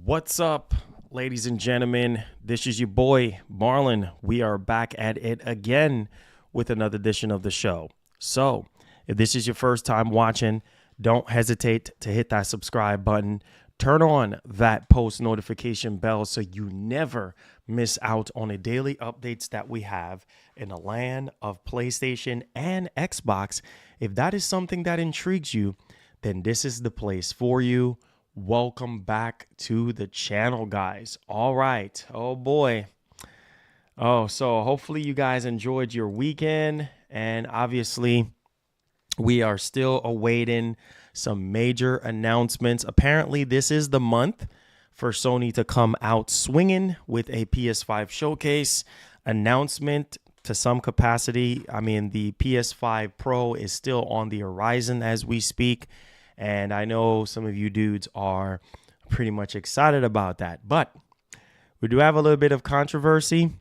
What's up, ladies and gentlemen? This is your boy, Marlon. We are back at it again with another edition of the show. So, if this is your first time watching, don't hesitate to hit that subscribe button. Turn on that post notification bell so you never miss out on the daily updates that we have in the land of PlayStation and Xbox. If that is something that intrigues you, then this is the place for you. Welcome back to the channel, guys. All right. Oh boy. So hopefully you guys enjoyed your weekend, and obviously we are still awaiting some major announcements. Apparently this is the month for Sony to come out swinging with a PS5 showcase announcement to some capacity. I mean, the PS5 Pro is still on the horizon as we speak. And I know some of you dudes are pretty much excited about that. But we do have a little bit of controversy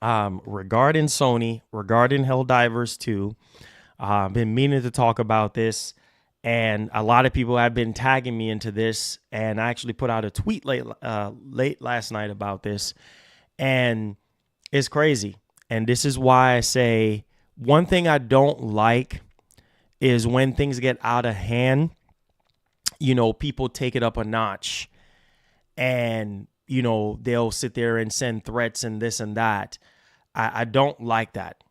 regarding Sony, regarding Helldivers 2. I've been meaning to talk about this, and a lot of people have been tagging me into this. And I actually put out a tweet late last night about this. And it's crazy. And this is why I say one thing I don't like is when things get out of hand, people take it up a notch and, they'll sit there and send threats and this and that. I don't like that.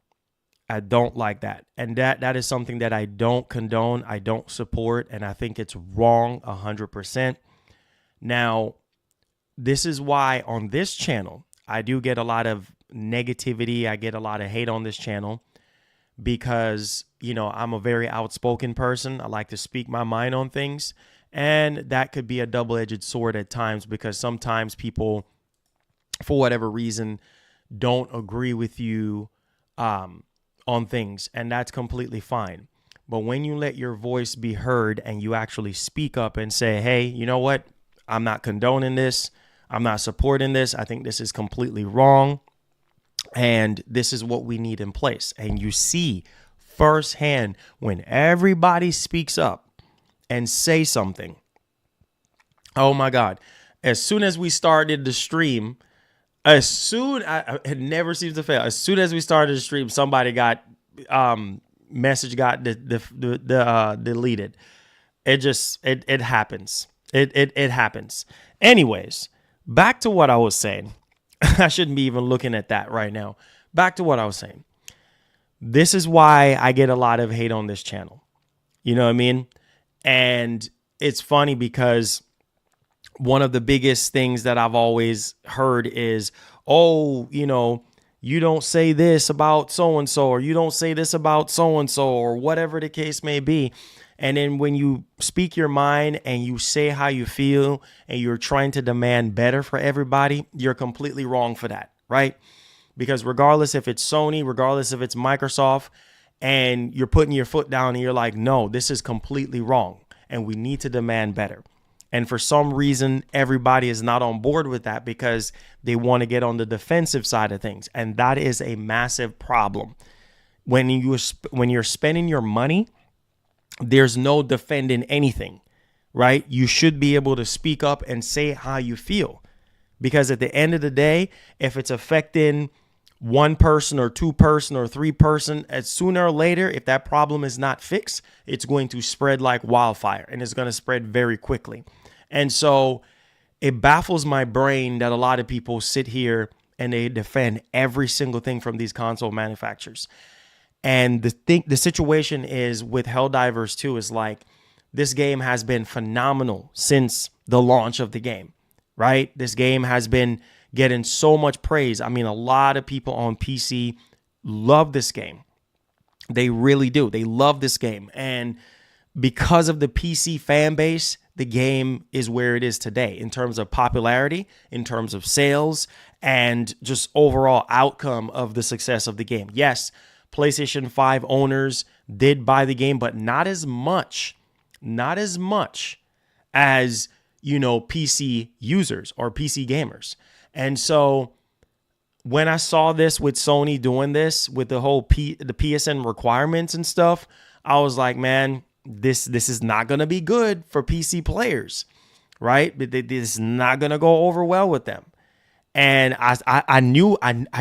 I don't like that. And that is something that I don't condone. I don't support. And I think it's wrong 100%. Now, this is why on this channel, I do get a lot of negativity. I get a lot of hate on this channel because, I'm a very outspoken person. I like to speak my mind on things. And that could be a double-edged sword at times because sometimes people, for whatever reason, don't agree with you on things. And that's completely fine. But when you let your voice be heard and you actually speak up and say, hey, you know what? I'm not condoning this. I'm not supporting this. I think this is completely wrong. And this is what we need in place. And you see firsthand when everybody speaks up and say something. Oh my God. As soon as we started the stream, it never seems to fail. As soon as we started the stream, somebody got message got deleted. It happens. It happens. Anyways, back to what I was saying. I shouldn't be even looking at that right now. Back to what I was saying. This is why I get a lot of hate on this channel. You know what I mean? And it's funny because one of the biggest things that I've always heard is, oh, you don't say this about so-and-so, or you don't say this about so-and-so, or whatever the case may be. And then when you speak your mind and you say how you feel and you're trying to demand better for everybody, you're completely wrong for that, right? Because regardless if it's Sony, regardless if it's Microsoft, and you're putting your foot down and you're like, no, this is completely wrong and we need to demand better. And for some reason, everybody is not on board with that because they want to get on the defensive side of things. And that is a massive problem. When you're spending your money, there's no defending anything, right? You should be able to speak up and say how you feel. Because at the end of the day, if it's affecting one person or two person or three person, as sooner or later, if that problem is not fixed, it's going to spread like wildfire and it's going to spread very quickly. And so it baffles my brain that a lot of people sit here and they defend every single thing from these console manufacturers. And the situation is with Helldivers 2 is like, this game has been phenomenal since the launch of the game, right? This game has been getting so much praise. I mean, a lot of people on PC love this game. They really do. They love this game. And because of the PC fan base, the game is where it is today in terms of popularity, in terms of sales, and just overall outcome of the success of the game. Yes, PlayStation 5 owners did buy the game, but not as much as, PC users or PC gamers. And so when I saw this with Sony doing this with the whole the PSN requirements and stuff, I was like, man, this is not going to be good for PC players. right? But this is not going to go over well with them. And I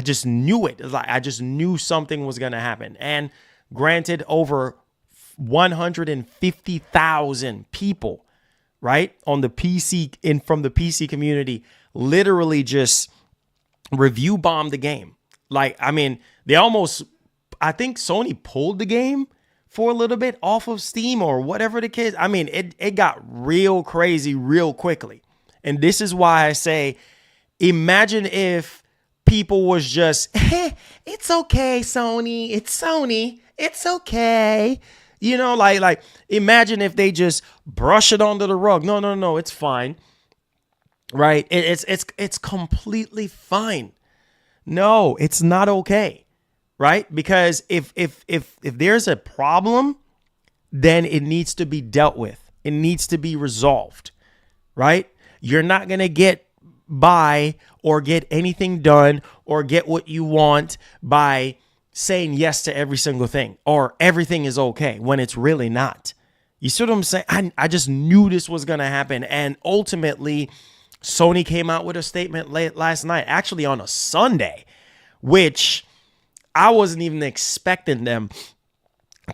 just knew it. It was like I just knew something was going to happen. And granted, over 150,000 people, right, on the PC from the PC community, literally just review bombed the game. Like, I mean, I think Sony pulled the game for a little bit off of Steam or whatever the case. I mean, it got real crazy real quickly. And this is why I say, imagine if people was just, hey, it's okay, Sony. It's Sony. It's okay. You know, like imagine if they just brush it under the rug. No, it's fine. Right? It's completely fine. No, it's not okay. Right? Because if there's a problem, then it needs to be dealt with. It needs to be resolved. Right? You're not going to get by or get anything done or get what you want by saying yes to every single thing or everything is okay when it's really not. You see what I'm saying? I just knew this was going to happen. And ultimately, Sony came out with a statement late last night, actually on a Sunday, which I wasn't even expecting them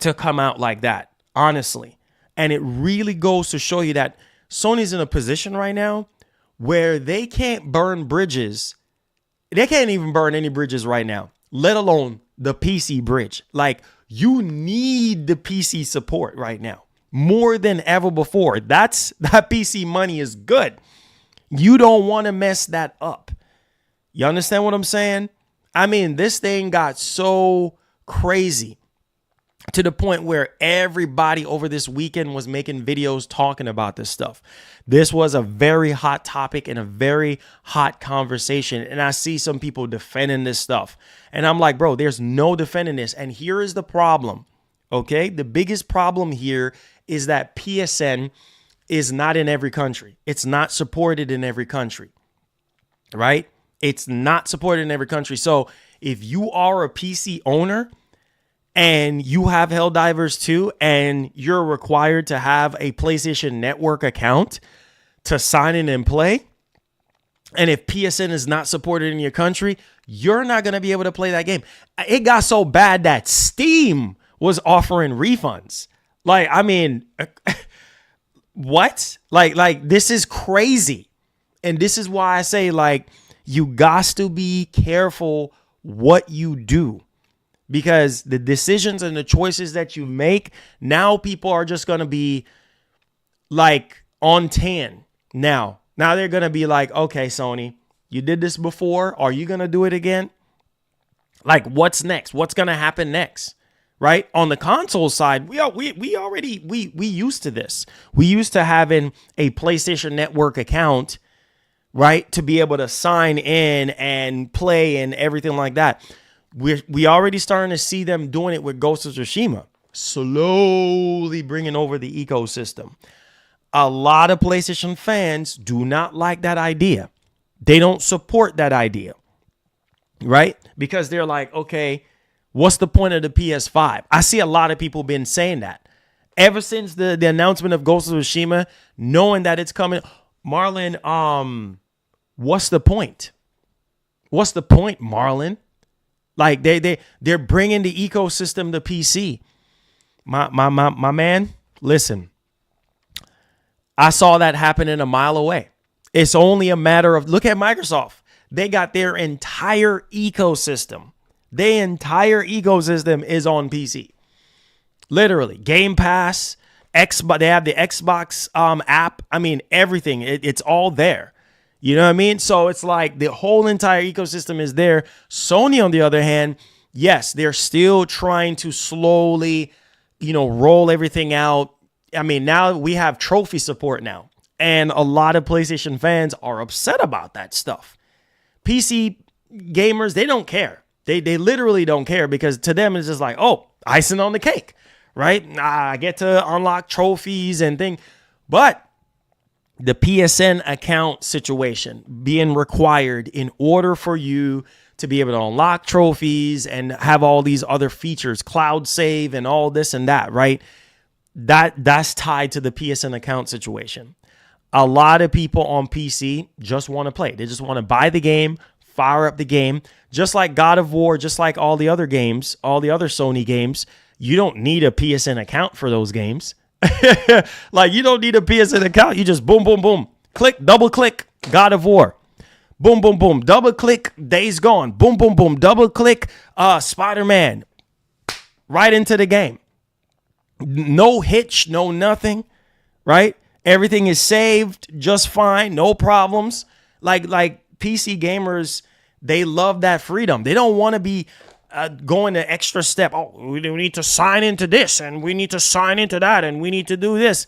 to come out like that, honestly. And it really goes to show you that Sony's in a position right now where they can't burn bridges. They can't even burn any bridges right now, let alone the PC bridge. Like, you need the PC support right now more than ever before. That PC money is good. You don't want to mess that up. You understand what I'm saying? I mean, this thing got so crazy to the point where everybody over this weekend was making videos talking about this stuff. This was a very hot topic and a very hot conversation. And I see some people defending this stuff. And I'm like, bro, there's no defending this. And here is the problem. Okay. The biggest problem here is that PSN is not in every country. It's not supported in every country. Right? It's not supported in every country. So if you are a PC owner and you have Helldivers 2 and you're required to have a PlayStation Network account to sign in and play, and if PSN is not supported in your country, you're not going to be able to play that game. It got so bad that Steam was offering refunds. Like, I mean, what? Like this is crazy. And this is why I say, like, you got to be careful what you do. Because the decisions and the choices that you make, now people are just going to be like on 10. Now they're going to be like, okay, Sony, you did this before. Are you going to do it again? Like, what's next? What's going to happen next? Right? On the console side, we used to this. We used to having a PlayStation Network account, right? To be able to sign in and play and everything like that. We already starting to see them doing it with Ghost of Tsushima, slowly bringing over the ecosystem. A lot of PlayStation fans do not like that idea. They don't support that idea, right? Because they're like, okay, what's the point of the PS5? I see a lot of people been saying that ever since the announcement of Ghost of Tsushima, knowing that it's coming. Marlon, what's the point? What's the point, Marlon? Like they're bringing the ecosystem to PC. My man, listen. I saw that happening a mile away. It's only a matter of, look at Microsoft. They got their entire ecosystem. Their entire ecosystem is on PC. Literally, Game Pass, Xbox. They have the Xbox app. I mean, everything. It's all there. You know what I mean? So it's like the whole entire ecosystem is there. Sony, on the other hand, yes, they're still trying to slowly, roll everything out. I mean, now we have trophy support now. And a lot of PlayStation fans are upset about that stuff. PC gamers, they don't care. They literally don't care, because to them it's just like, oh, icing on the cake, right? I get to unlock trophies and things. But the PSN account situation being required in order for you to be able to unlock trophies and have all these other features, cloud save and all this and that, right? That's tied to the PSN account situation. A lot of people on PC just want to play. They just want to buy the game, fire up the game, just like God of War, just like all the other games, all the other Sony games. You don't need a PSN account for those games. Like, you don't need a PSN account. You just boom, boom, boom. Click, double click, God of War. Boom, boom, boom. Double click, Days Gone. Boom, boom, boom. Double click, Spider-Man. Right into the game. No hitch, no nothing, right? Everything is saved just fine, no problems. Like PC gamers, they love that freedom. They don't want to be going the extra step. Oh, we need to sign into this, and we need to sign into that, and we need to do this.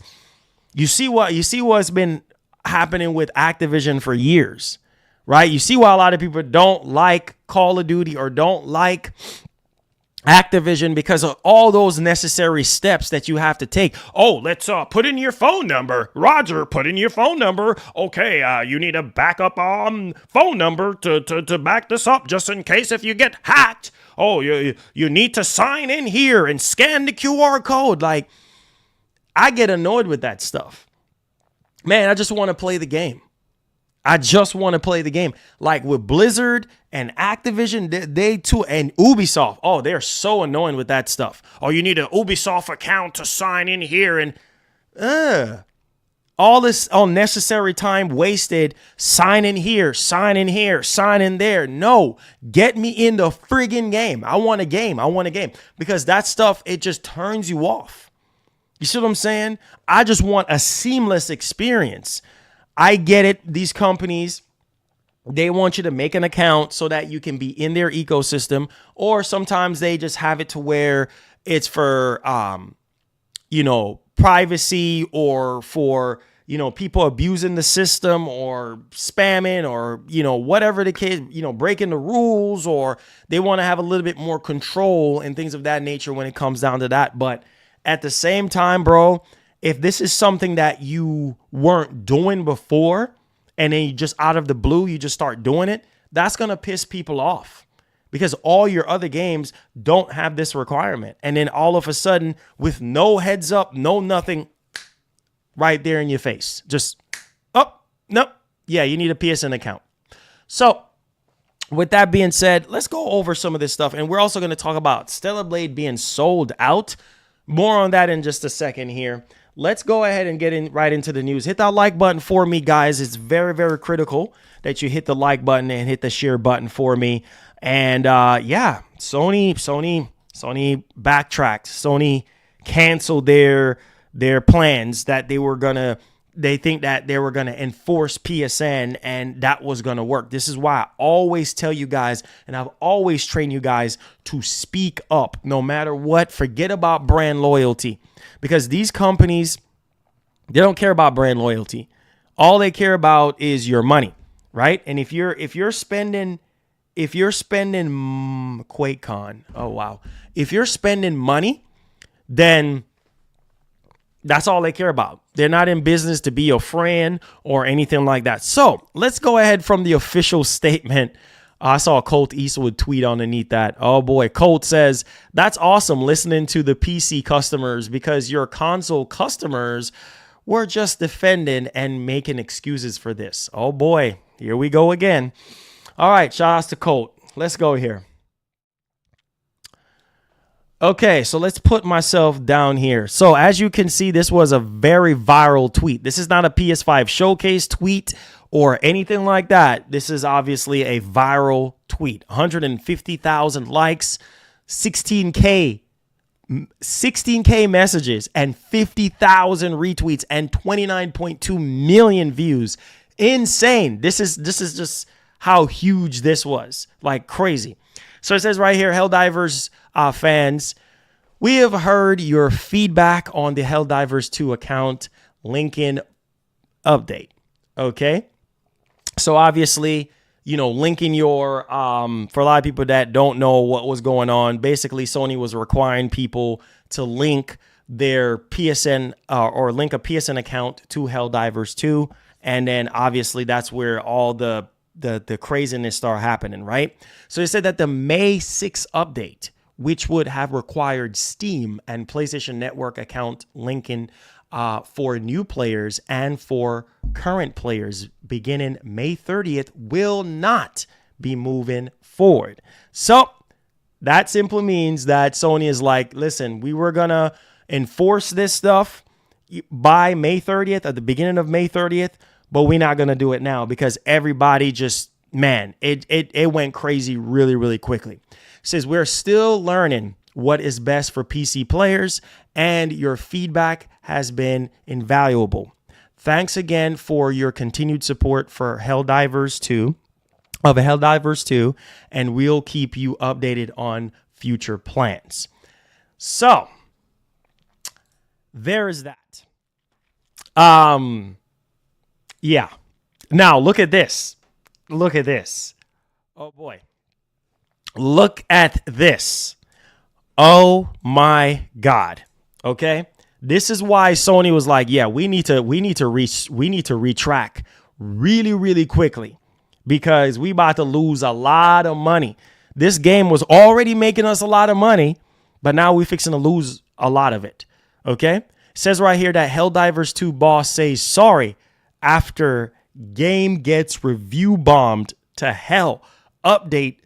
You see what's been happening with Activision for years, right? You see why a lot of people don't like Call of Duty or don't like Activision, because of all those necessary steps that you have to take. Oh, let's put in your phone number. Roger, put in your phone number. Okay, you need a backup phone number to back this up just in case if you get hacked. Oh, you need to sign in here and scan the QR code. Like, I get annoyed with that stuff. Man, I just want to play the game. I just want to play the game. Like with Blizzard and Activision, they too, and Ubisoft. Oh, they're so annoying with that stuff. Oh, you need an Ubisoft account to sign in here, and all this unnecessary time wasted. Sign in here, sign in here, sign in there. No, get me in the friggin' game. I want a game. I want a game, because that stuff, it just turns you off. You see what I'm saying? I just want a seamless experience. I get it. These companies, they want you to make an account so that you can be in their ecosystem, or sometimes they just have it to where it's for, privacy, or for, people abusing the system or spamming, or, whatever the case, breaking the rules, or they want to have a little bit more control and things of that nature when it comes down to that. But at the same time, bro, if this is something that you weren't doing before, and then you just out of the blue, you just start doing it, that's going to piss people off, because all your other games don't have this requirement. And then all of a sudden, with no heads up, no nothing, right there in your face. Just, oh, no. Yeah, you need a PSN account. So with that being said, let's go over some of this stuff. And we're also going to talk about Stella Blade being sold out. More on that in just a second here. Let's go ahead and get right into the news. Hit that like button for me, guys. It's very, very critical that you hit the like button and hit the share button for me. And yeah, Sony backtracked. Sony canceled their plans that they think that they were gonna enforce PSN, and that was gonna work. This is why I always tell you guys, and I've always trained you guys to speak up no matter what. Forget about brand loyalty, because these companies, they don't care about brand loyalty. All they care about is your money, right? And if you're spending QuakeCon, oh wow, if you're spending money, then that's all they care about. They're not in business to be your friend or anything like that. So let's go ahead from the official statement. I saw Colt Eastwood tweet underneath that. Oh boy, Colt says, that's awesome listening to the PC customers, because your console customers were just defending and making excuses for this. Oh boy, here we go again. All right, shout outs to Colt. Let's go here. Okay, so let's put myself down here. So as you can see, this was a very viral tweet. This is not a PS5 showcase tweet or anything like that. This is obviously a viral tweet. 150,000 likes, 16K messages, and 50,000 retweets, and 29.2 million views. Insane. This is just how huge this was. Like crazy. So it says right here, Helldivers fans, we have heard your feedback on the Helldivers 2 account Lincoln update. Okay. So obviously, linking your, for a lot of people that don't know what was going on, basically Sony was requiring people to link their PSN or link a PSN account to Helldivers 2. And then obviously that's where all the craziness started happening, right? So they said that the May 6th update, which would have required Steam and PlayStation Network account linking for new players and for current players beginning May 30th will not be moving forward. So that simply means that Sony is like, listen, we were going to enforce this stuff by May 30th, at the beginning of May 30th, but we're not going to do it now because everybody just, man, it went crazy really, really quickly. It says we're still learning what is best for PC players, and your feedback has been invaluable. Thanks again for your continued support for Helldivers 2, and we'll keep you updated on future plans. So, there is that. Yeah. Now, look at this. Look at this. Oh, boy. Look at this. Oh, my God. Okay? This is why Sony was like, yeah, we need to retract really, really quickly because we about to lose a lot of money. This game was already making us a lot of money, but now we're fixing to lose a lot of it. Okay? It says right here that Helldivers 2 boss says sorry after game gets review bombed to hell. Update.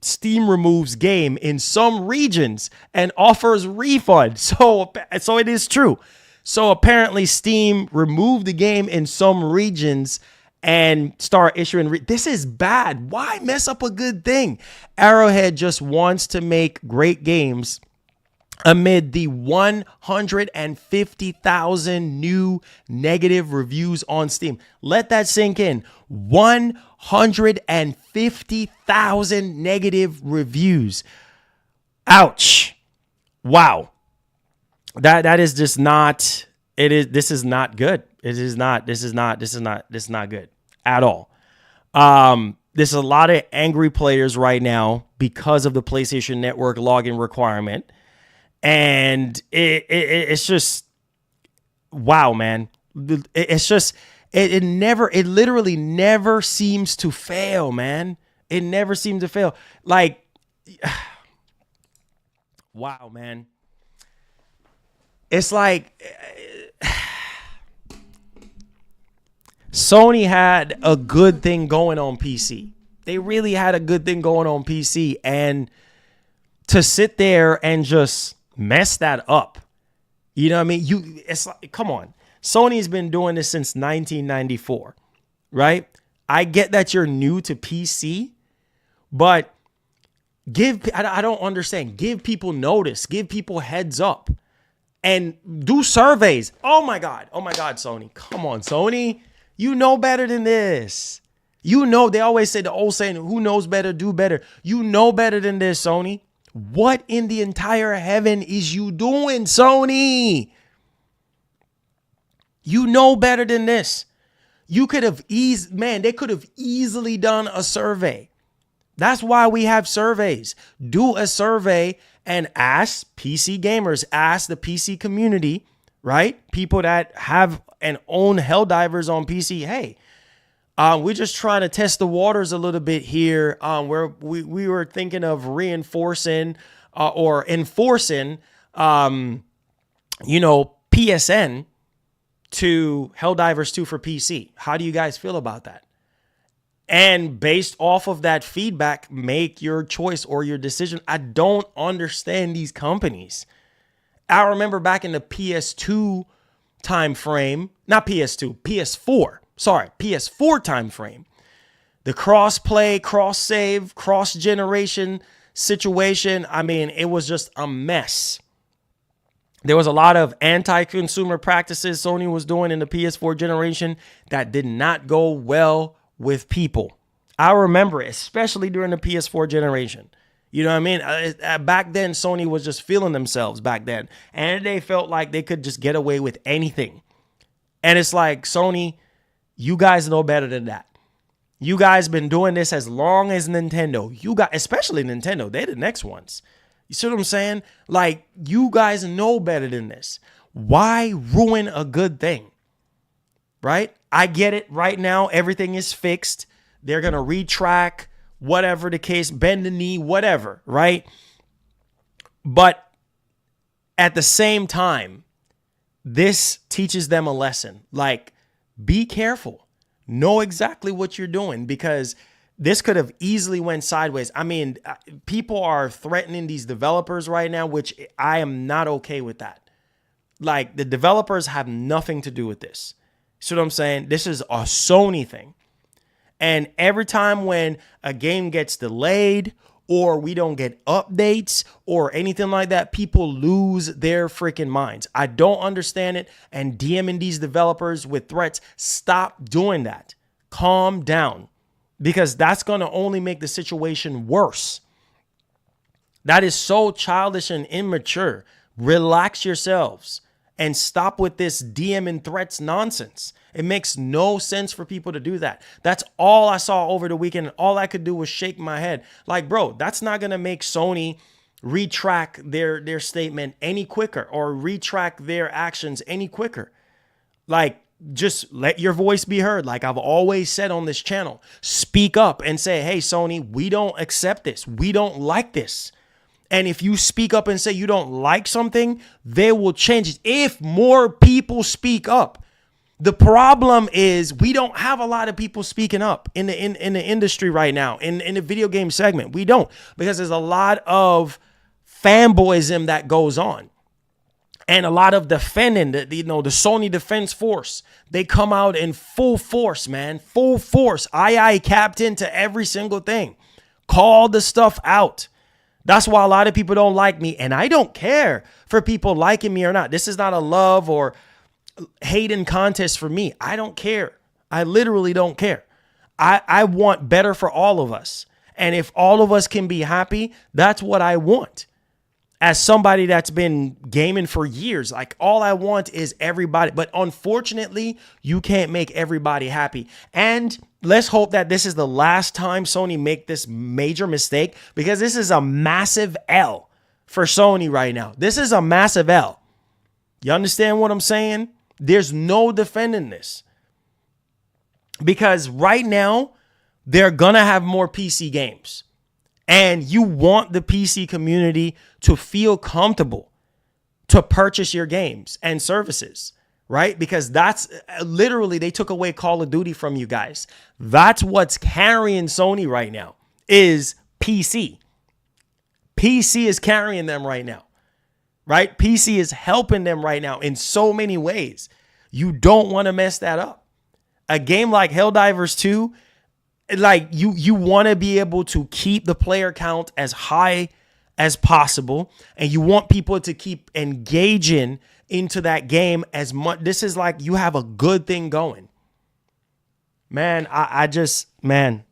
Steam removes game in some regions and offers refund. So it is true. So apparently Steam removed the game in some regions and start issuing. This is bad. Why mess up a good thing? Arrowhead just wants to make great games amid the 150,000 new negative reviews on Steam. Let that sink in. 150,000 negative reviews. Ouch. Wow. That is just not, this is not good. This is not good at all. There's a lot of angry players right now because of the PlayStation Network login requirement. And it's just, wow, man. It's just, it literally never seems to fail, man. It never seems to fail. Like, wow, man. It's like, Sony had a good thing going on PC. They really had a good thing going on PC. And to sit there and just mess that up, you know what I mean? It's like, come on. Sony's been doing this since 1994, right? I get that you're new to PC, but I don't understand. Give people notice, give people heads up, and do surveys. Oh my God, Sony. Come on, Sony. You know better than this. You know, they always say the old saying, who knows better, do better. You know better than this, Sony. What in the entire heaven is you doing, Sony? You know better than this. You could have they could have easily done a survey. That's why we have surveys. Do a survey and ask PC gamers, ask the PC community, right? People that have and own Helldivers on PC. Hey, we're just trying to test the waters a little bit here. Where we were thinking of reinforcing or enforcing, PSN to Helldivers 2 for PC. How do you guys feel about that? And based off of that feedback, make your choice or your decision. I don't understand these companies. I remember back in the PS2 time frame, not PS2, PS4. Sorry, PS4 time frame. The cross-play, cross-save, cross-generation situation, I mean, it was just a mess. There was a lot of anti-consumer practices Sony was doing in the PS4 generation that did not go well with people. I remember, especially during the PS4 generation. You know what I mean? Back then, Sony was just feeling themselves back then. And they felt like they could just get away with anything. And it's like, Sony, you guys know better than that. You guys been doing this as long as Nintendo. You got, especially Nintendo, they're the next ones. You see what I'm saying? Like, you guys know better than this. Why ruin a good thing? Right? I get it. Right now, everything is fixed. They're going to retrack, whatever the case, bend the knee, whatever, right? But at the same time, this teaches them a lesson. Like, be careful. Know exactly what you're doing, because this could have easily went sideways. I mean, people are threatening these developers right now, which I am not okay with that. Like, the developers have nothing to do with this. See what I'm saying? This is a Sony thing. And every time when a game gets delayed or we don't get updates or anything like that, people lose their freaking minds. I don't understand it. And DMing these developers with threats, stop doing that. Calm down, because that's going to only make the situation worse. That is so childish and immature. Relax yourselves and stop with this DM and threats nonsense. It makes no sense for people to do that. That's all I saw over the weekend. All I could do was shake my head. Like, bro, that's not going to make Sony retract their statement any quicker or retract their actions any quicker. Like, just let your voice be heard. Like I've always said on this channel, speak up and say, hey, Sony, we don't accept this. We don't like this. And if you speak up and say you don't like something, they will change it. If more people speak up. The problem is we don't have a lot of people speaking up in the industry right now, in the video game segment. We don't, because there's a lot of fanboyism that goes on. And a lot of defending, the Sony Defense Force. They come out in full force, man. Full force. Aye, Captain to every single thing. Call the stuff out. That's why a lot of people don't like me. And I don't care for people liking me or not. This is not a love or hating contest for me. I don't care. I literally don't care. I want better for all of us. And if all of us can be happy, that's what I want. As somebody that's been gaming for years, like all I want is everybody. But unfortunately, you can't make everybody happy. And let's hope that this is the last time Sony make this major mistake, because this is a massive L for Sony right now. This is a massive L. You understand what I'm saying? There's no defending this, because right now they're going to have more PC games. And you want the PC community to feel comfortable to purchase your games and services, right? Because that's literally, they took away Call of Duty from you guys. That's what's carrying Sony right now is PC. PC is carrying them right now, right? PC is helping them right now in so many ways. You don't want to mess that up. A game like Helldivers 2, like you want to be able to keep the player count as high as possible, and you want people to keep engaging into that game as much. This is like you have a good thing going, man. Man,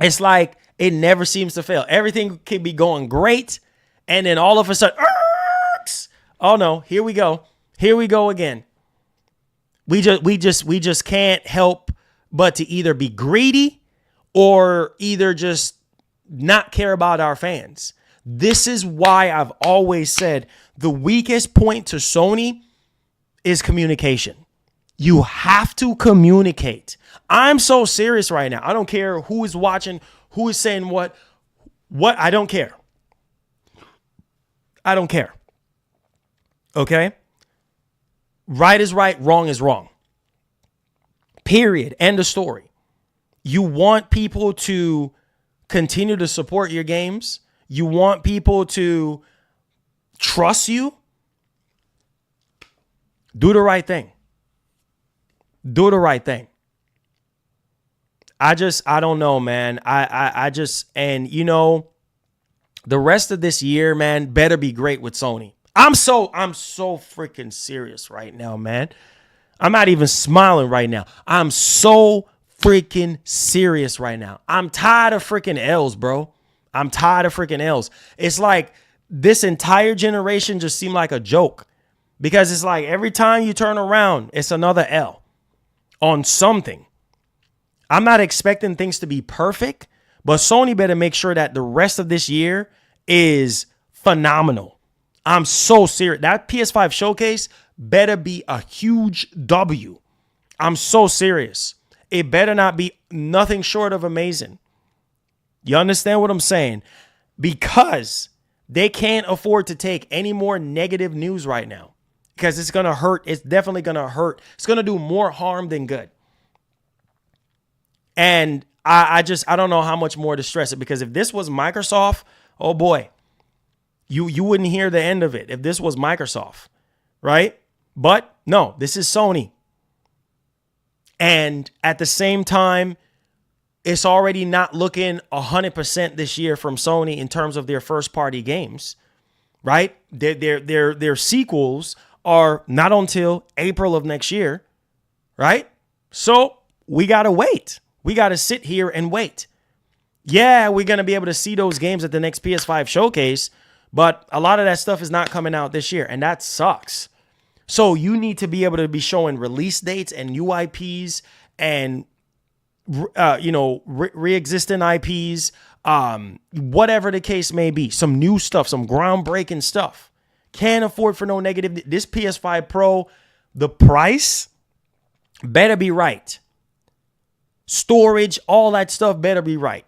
it's like it never seems to fail. Everything can be going great, and then all of a sudden, oh no, here we go again. We just can't help but to either be greedy or either just not care about our fans. This is why I've always said the weakest point to Sony is communication. You have to communicate. I'm so serious right now. I don't care who is watching, who is saying what, I don't care. I don't care. Okay? Right is right, wrong is wrong. Period. End of story. You want people to continue to support your games. You want people to trust you. Do the right thing. Do the right thing. I don't know, man. And the rest of this year, man, better be great with Sony. I'm so freaking serious right now, man. I'm not even smiling right now. I'm so freaking serious right now. I'm tired of freaking L's, bro. I'm tired of freaking L's. It's like this entire generation just seemed like a joke, because it's like every time you turn around, it's another L on something. I'm not expecting things to be perfect, but Sony better make sure that the rest of this year is phenomenal. I'm so serious. That PS5 showcase better be a huge W. I'm so serious. It better not be nothing short of amazing. You understand what I'm saying? Because they can't afford to take any more negative news right now. because it's going to hurt. It's definitely going to hurt. It's going to do more harm than good. And I don't know how much more to stress it, because if this was Microsoft, oh boy, you wouldn't hear the end of it if this was Microsoft, right? But no, this is Sony. And at the same time, it's already not looking 100% this year from Sony in terms of their first party games, right? Their sequels are not until April of next year, right? So we got to wait. We got to sit here and wait. Yeah, we're going to be able to see those games at the next PS5 showcase, but a lot of that stuff is not coming out this year, and that sucks. So you need to be able to be showing release dates and new IPs and re-existing IPs, whatever the case may be. Some new stuff, some groundbreaking stuff. Can't afford for no negative. This PS5 Pro, the price better be right. Storage, all that stuff better be right.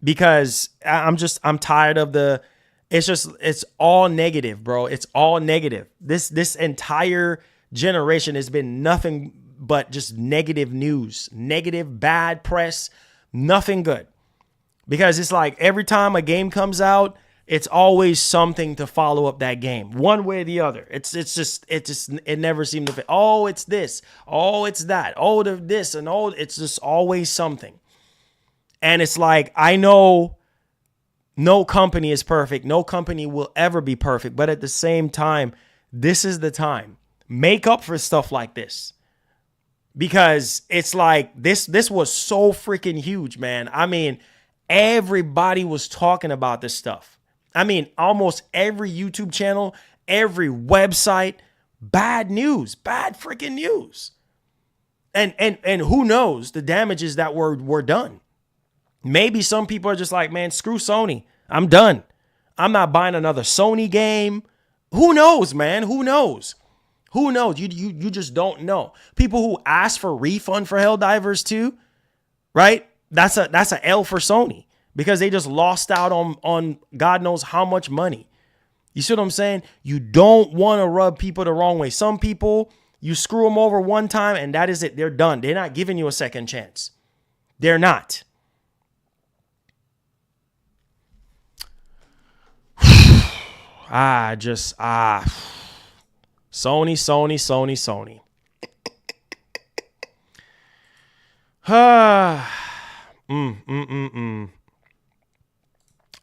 Because I'm tired of it's all negative, bro. It's all negative. This entire generation has been nothing but just negative news, negative, bad press, nothing good. Because it's like every time a game comes out, it's always something to follow up that game, one way or the other. It never seems to fit. Oh, it's this. Oh, it's that. Oh, this and oh, it's just always something. And it's like, I know no company is perfect. No company will ever be perfect. But at the same time, this is the time. Make up for stuff like this. Because it's like this was so freaking huge, man. I mean, everybody was talking about this stuff. I mean, almost every YouTube channel, every website, bad news, bad freaking news. And who knows the damages that were done. Maybe some people are just like, man, screw Sony. I'm done. I'm not buying another Sony game. Who knows, man? Who knows? Who knows? You just don't know. People who ask for refund for Helldivers 2, right? That's a L for Sony, because they just lost out on God knows how much money. You see what I'm saying? You don't want to rub people the wrong way. Some people, you screw them over one time and that is it. They're done. They're not giving you a second chance. They're not. Sony.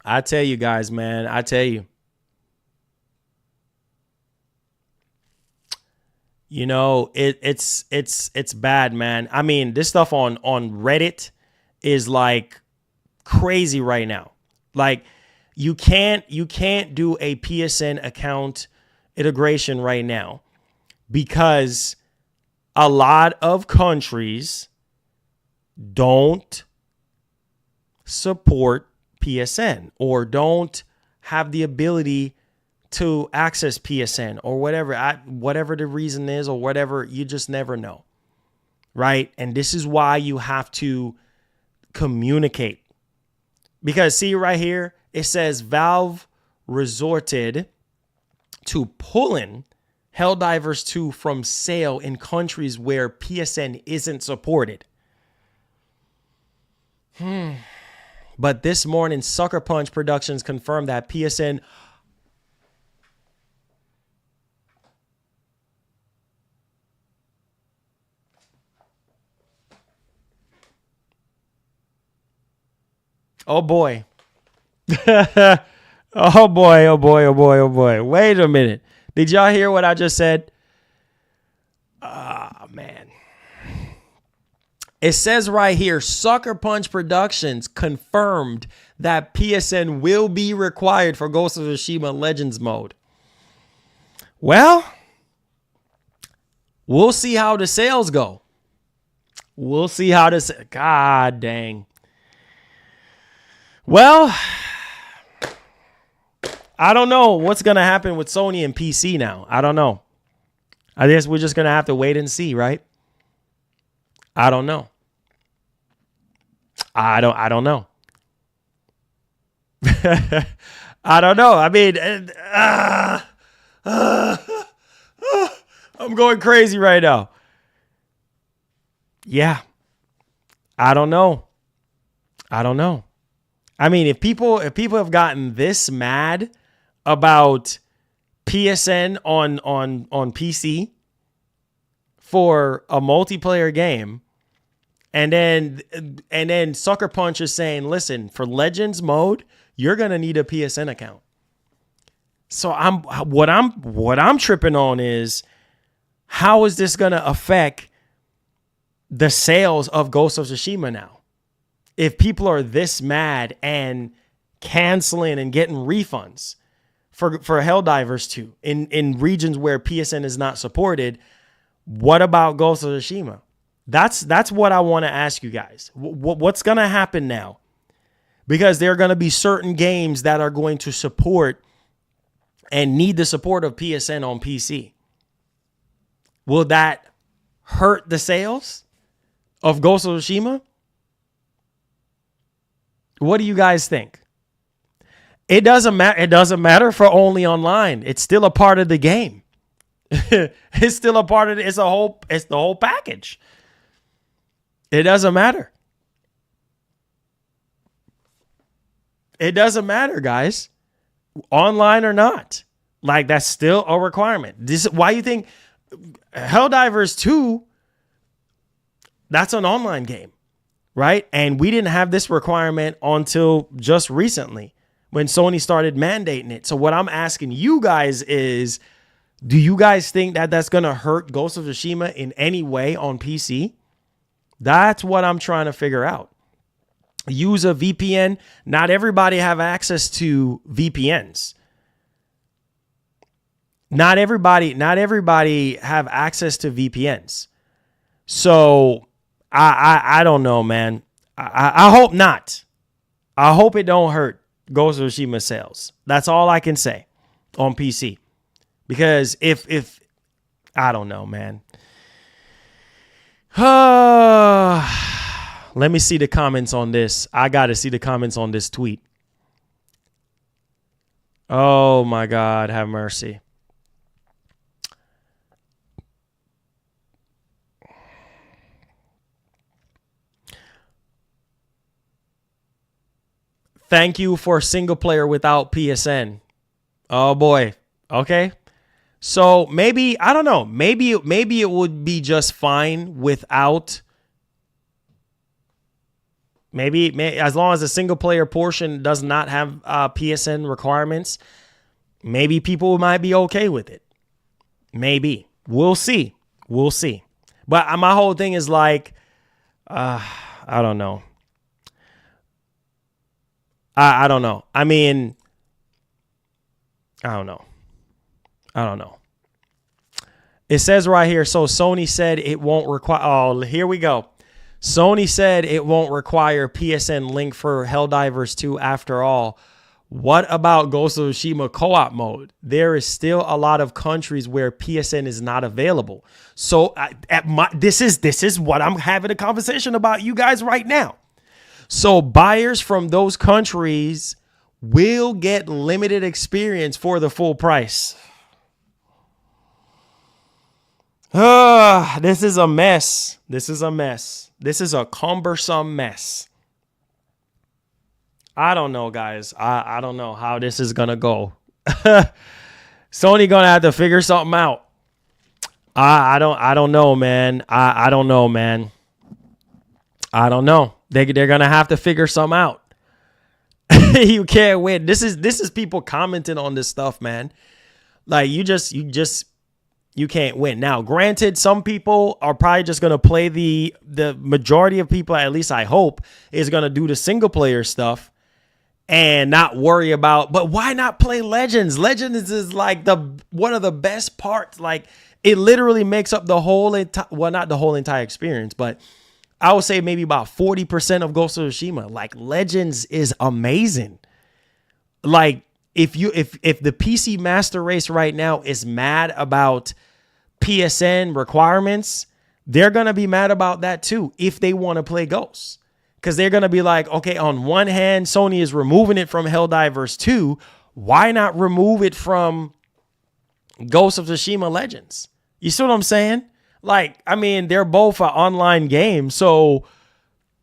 I tell you guys, man, I tell you. You know, it's bad, man. I mean, this stuff on Reddit is like crazy right now. Like, you can't do a PSN account integration right now because a lot of countries don't support PSN or don't have the ability to access PSN or whatever the reason is or whatever. You just never know, right? And this is why you have to communicate, because see right here, it says Valve resorted to pulling Helldivers 2 from sale in countries where PSN isn't supported. But this morning, Sucker Punch Productions confirmed that PSN oh boy. Oh boy. Wait a minute. Did y'all hear what I just said? Ah, man. It says right here, Sucker Punch Productions confirmed that PSN will be required for Ghost of Tsushima Legends mode. Well, we'll see how the sales go. God dang. Well, I don't know what's going to happen with Sony and PC now. I don't know. I guess we're just going to have to wait and see, right? I don't know. I don't know. I don't know. I mean, I'm going crazy right now. Yeah. I don't know. I mean, if people have gotten this mad about PSN on PC for a multiplayer game, and then Sucker Punch is saying, listen, for Legends mode, you're gonna need a PSN account. So what I'm tripping on is, how is this gonna affect the sales of Ghost of Tsushima now? If people are this mad and canceling and getting refunds for Helldivers 2 in regions where PSN is not supported, what about Ghost of Tsushima? That's what I want to ask you guys. What's going to happen now? Because there are going to be certain games that are going to support and need the support of PSN on PC. Will that hurt the sales of Ghost of Tsushima? What do you guys think? It doesn't matter. It doesn't matter for only online. It's still a part of the game. It's still a part of it. It's the whole package. It doesn't matter. It doesn't matter, guys. Online or not. Like, that's still a requirement. This is why you think Helldivers 2, that's an online game, right? And we didn't have this requirement until just recently when Sony started mandating it. So what I'm asking you guys is, do you guys think that that's going to hurt Ghost of Tsushima in any way on PC? That's what I'm trying to figure out. Use a VPN. Not everybody have access to VPNs. Not everybody have access to VPNs. So I don't know, man. I hope not. I hope it don't hurt Ghost of Tsushima sales. That's all I can say on PC. Because if I don't know, man. Let me see the comments on this. I got to see the comments on this tweet. Oh my God, have mercy. Thank you for single player without PSN. Oh boy. Okay. So maybe, I don't know. Maybe it would be just fine without. Maybe as long as the single player portion does not have PSN requirements, maybe people might be okay with it. Maybe. We'll see. We'll see. But my whole thing is like, I don't know. I don't know. I mean, I don't know. It says right here, so Sony said it won't require. Oh, here we go. Sony said it won't require PSN link for Helldivers 2 after all. What about Ghost of Tsushima co-op mode? There is still a lot of countries where PSN is not available. So this is what I'm having a conversation about you guys right now. So buyers from those countries will get limited experience for the full price. This is a mess. This is a mess. This is a cumbersome mess. I don't know, guys. I don't know how this is going to go. Sony going to have to figure something out. I don't know, man. I don't know, man. I don't know. They're going to have to figure something out. You can't win. This is people commenting on this stuff, man. Like you can't win. Now, granted, some people are probably just going to play the majority of people, at least I hope, is going to do the single player stuff and not worry about, but why not play Legends? Legends is like one of the best parts. Like it literally makes up the whole not the whole entire experience, but I would say maybe about 40% of Ghost of Tsushima. Like Legends is amazing. Like if the PC master race right now is mad about PSN requirements, they're going to be mad about that too if they want to play Ghosts. Because they're going to be like, okay, on one hand, Sony is removing it from Helldivers 2. Why not remove it from Ghost of Tsushima Legends? You see what I'm saying? Like, I mean, they're both an online game, so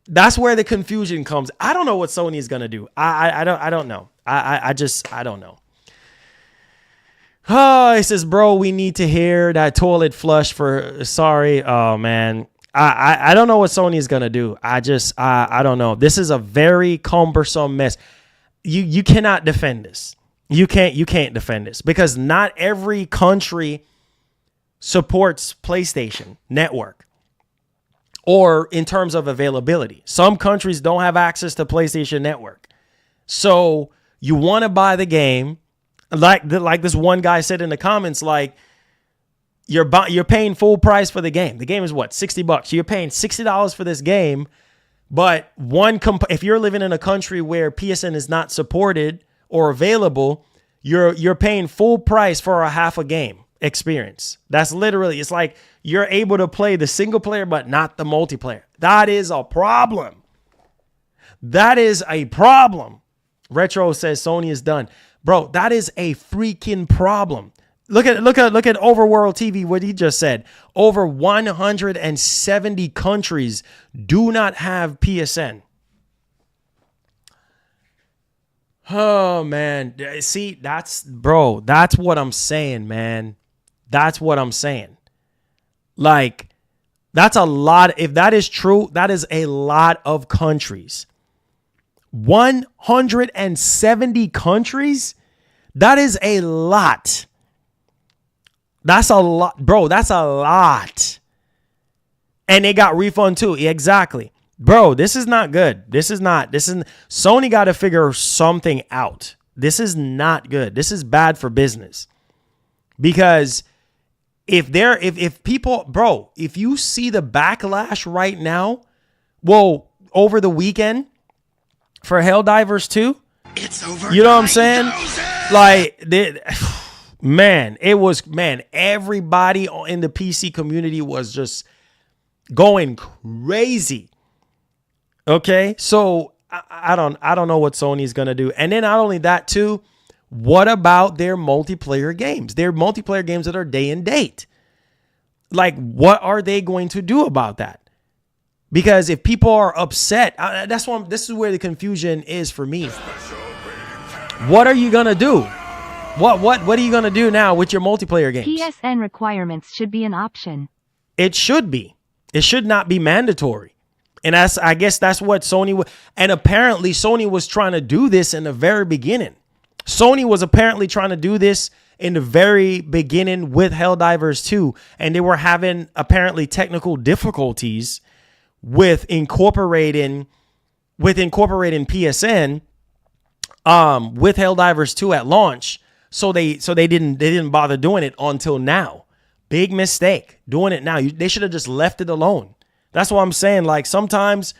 that's where the confusion comes. I don't know what Sony is gonna do. I don't know. I don't know. Oh, he says, bro, we need to hear that toilet flush for sorry. Oh man. I don't know what Sony is gonna do. I don't know. This is a very cumbersome mess. You cannot defend this. You can't defend this because not every country supports PlayStation Network or in terms of availability. Some countries don't have access to PlayStation Network. So you want to buy the game, like this one guy said in the comments, like you're paying full price for the game. The game is what, $60? You're paying $60 for this game, but if you're living in a country where PSN is not supported or available, you're paying full price for a half a game experience. That's literally, it's like you're able to play the single player but not the multiplayer. That is a problem. That is a problem. Retro says Sony is done. Bro, that is a freaking problem. Look at Overworld TV, what he just said. Over 170 countries do not have PSN. Oh man. See, that's what I'm saying, man. That's what I'm saying. Like, that's a lot. If that is true, that is a lot of countries. 170 countries? That is a lot. That's a lot, bro. That's a lot. And they got refund too. Exactly. Bro, this is not good. Sony got to figure something out. This is not good. This is bad for business. Because if people, bro, if you see the backlash right now, well, over the weekend for Helldivers 2, it's over. You know what I'm saying? Like, everybody in the PC community was just going crazy. Okay, so I don't know what Sony's gonna do. And then not only that too, what about their multiplayer games? Their multiplayer games that are day and date. Like, what are they going to do about that? Because if people are upset, this is where the confusion is for me. What are you gonna do? What are you gonna do now with your multiplayer games? PSN requirements should be an option. It should be. It should not be mandatory. And I guess that's what Sony and apparently Sony was trying to do this in the very beginning. Sony was apparently trying to do this in the very beginning with Helldivers 2, and they were having apparently technical difficulties with incorporating PSN with Helldivers 2 at launch. So they didn't bother doing it until now. Big mistake doing it now. They should have just left it alone. That's what I'm saying. Like, sometimes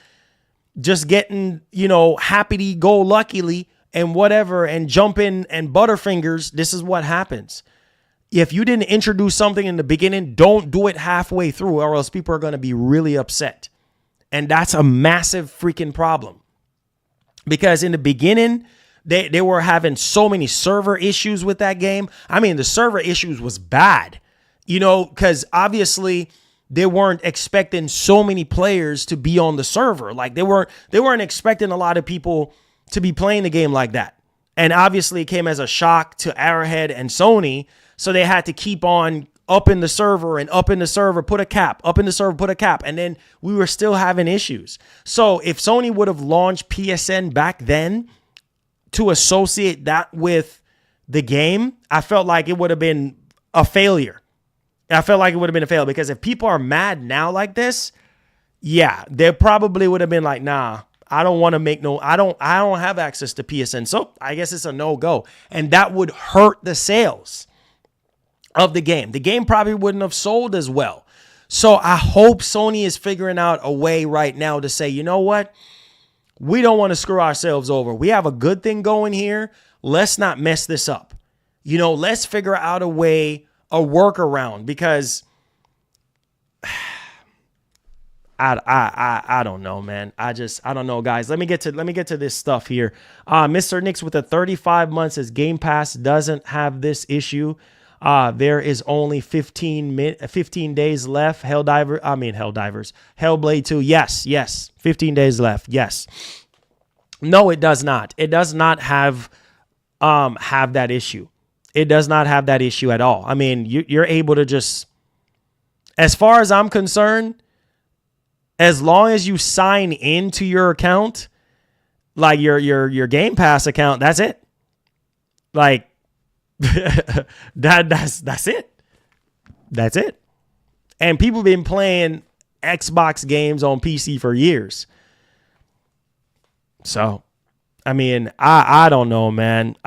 just getting, happy-go-luckily and whatever and jumping and butterfingers, this is what happens. If you didn't introduce something in the beginning, don't do it halfway through or else people are going to be really upset. And that's a massive freaking problem. Because in the beginning, they were having so many server issues with that game. I mean, the server issues was bad, because obviously they weren't expecting so many players to be on the server. Like, they weren't expecting a lot of people to be playing the game like that. And obviously it came as a shock to Arrowhead and Sony. So they had to keep on up in the server, put a cap, up in the server, put a cap. And then we were still having issues. So if Sony would have launched PSN back then to associate that with the game, I felt like it would have been a failure. Because if people are mad now like this, yeah, they probably would have been like, nah, I don't want to I don't have access to PSN. So I guess it's a no-go. And that would hurt the sales of the game. The game probably wouldn't have sold as well. So I hope Sony is figuring out a way right now to say, you know what? We don't want to screw ourselves over. We have a good thing going here. Let's not mess this up. Let's figure out a way, a workaround, because I don't know, man. I don't know, guys. Let me get to this stuff here. Mr. Nix with the 35 months says Game Pass doesn't have this issue. There is only 15 days left. Hellblade 2. Yes. 15 days left. Yes. No, it does not. It does not have that issue. It does not have that issue at all. I mean, you're able to just, as far as I'm concerned, as long as you sign into your account, like your Game Pass account, that's it. Like that's it. That's it. And people have been playing Xbox games on PC for years. So, I mean, I don't know, man.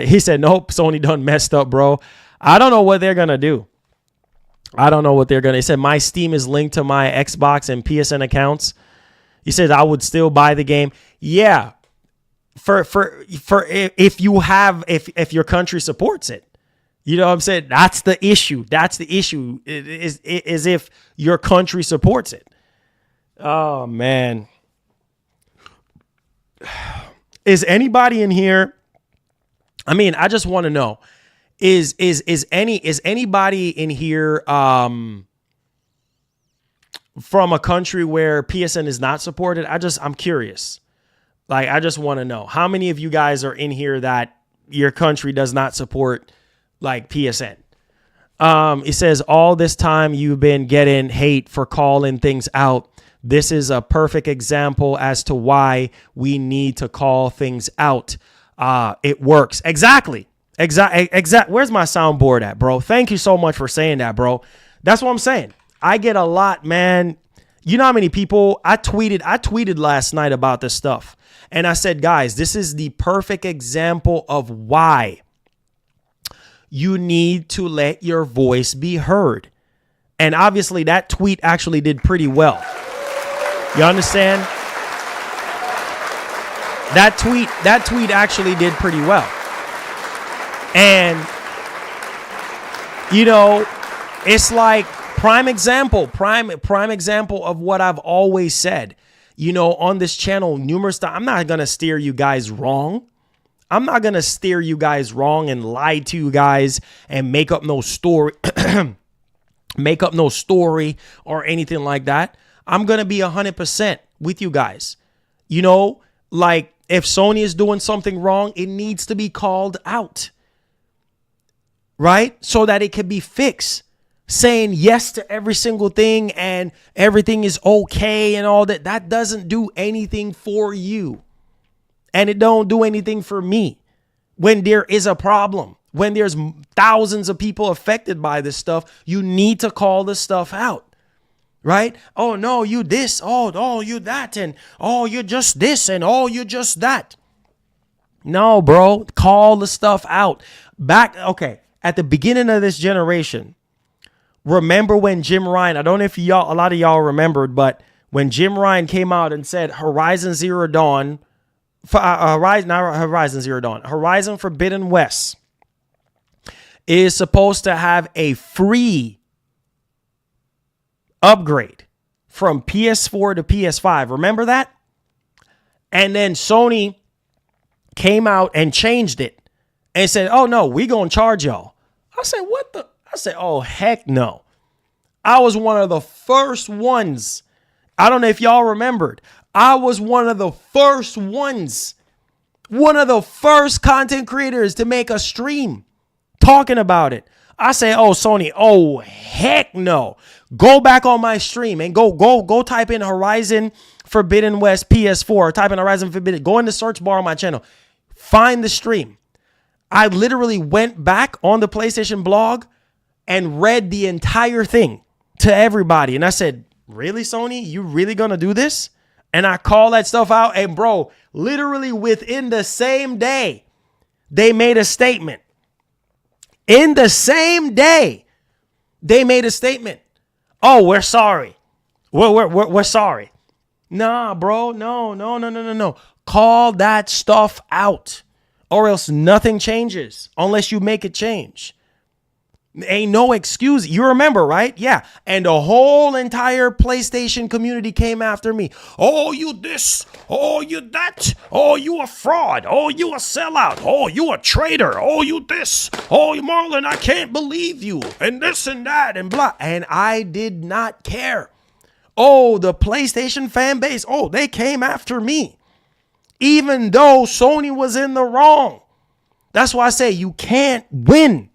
He said, nope, Sony done messed up, bro. I don't know what they're going to do. He said, my Steam is linked to my Xbox and PSN accounts. He said, I would still buy the game. Yeah. For if your country supports it. You know what I'm saying? That's the issue. Is if your country supports it. Oh, man. Is anybody in here? I mean, I just want to know, is anybody in here from a country where PSN is not supported? I'm curious. Like, I just want to know how many of you guys are in here that your country does not support like PSN. It says all this time you've been getting hate for calling things out. This is a perfect example as to why we need to call things out. It works. Exactly. Where's my soundboard at, bro? Thank you so much for saying that, bro. That's what I'm saying. I get a lot, man. You know how many people I tweeted last night about this stuff. And I said, guys, this is the perfect example of why you need to let your voice be heard. And obviously that tweet actually did pretty well. You understand? That tweet actually did pretty well. And, you know, it's like prime example of what I've always said, you know, on this channel numerous times. I'm not going to steer you guys wrong. I'm not going to steer you guys wrong and lie to you guys and make up no story, or anything like that. I'm going to be 100% with you guys. You know, like if Sony is doing something wrong, it needs to be called out, right? So that it can be fixed. Saying yes to every single thing and everything is okay and all that, that doesn't do anything for you. And it don't do anything for me. When there is a problem, when there's thousands of people affected by this stuff, you need to call this stuff out. Right? Oh, no, you this. Oh, you that. And oh, you're just this. And oh, you're just that. No, bro. Call the stuff out. Okay. At the beginning of this generation, remember when Jim Ryan, I don't know if a lot of y'all remembered, but when Jim Ryan came out and said Horizon Forbidden West is supposed to have a free upgrade from PS4 to PS5. Remember that? And then Sony came out and changed it and said, oh, no, we going to charge y'all. I said, what the? I said, oh, heck no. I was one of the first ones. I don't know if y'all remembered. I was one of the first ones. One of the first content creators to make a stream talking about it. I say, oh, Sony, oh, heck no. Go back on my stream and go type in Horizon Forbidden West PS4. Or type in Horizon Forbidden. Go in the search bar on my channel. Find the stream. I literally went back on the PlayStation blog and read the entire thing to everybody. And I said, really, Sony? You really going to do this? And I call that stuff out. And bro, literally within the same day, they made a statement. In the same day, they made a statement. Oh, we're sorry. We're sorry. Nah, bro. No. Call that stuff out. Or else nothing changes unless you make it change. Ain't no excuse. You remember, right? Yeah. And the whole entire PlayStation community came after me. Oh, you this. Oh, you that. Oh, you a fraud. Oh, you a sellout. Oh, you a traitor. Oh, you this. Oh, Marlon, I can't believe you. And this and that and blah. And I did not care. Oh, the PlayStation fan base. Oh, they came after me. Even though Sony was in the wrong. That's why I say you can't win.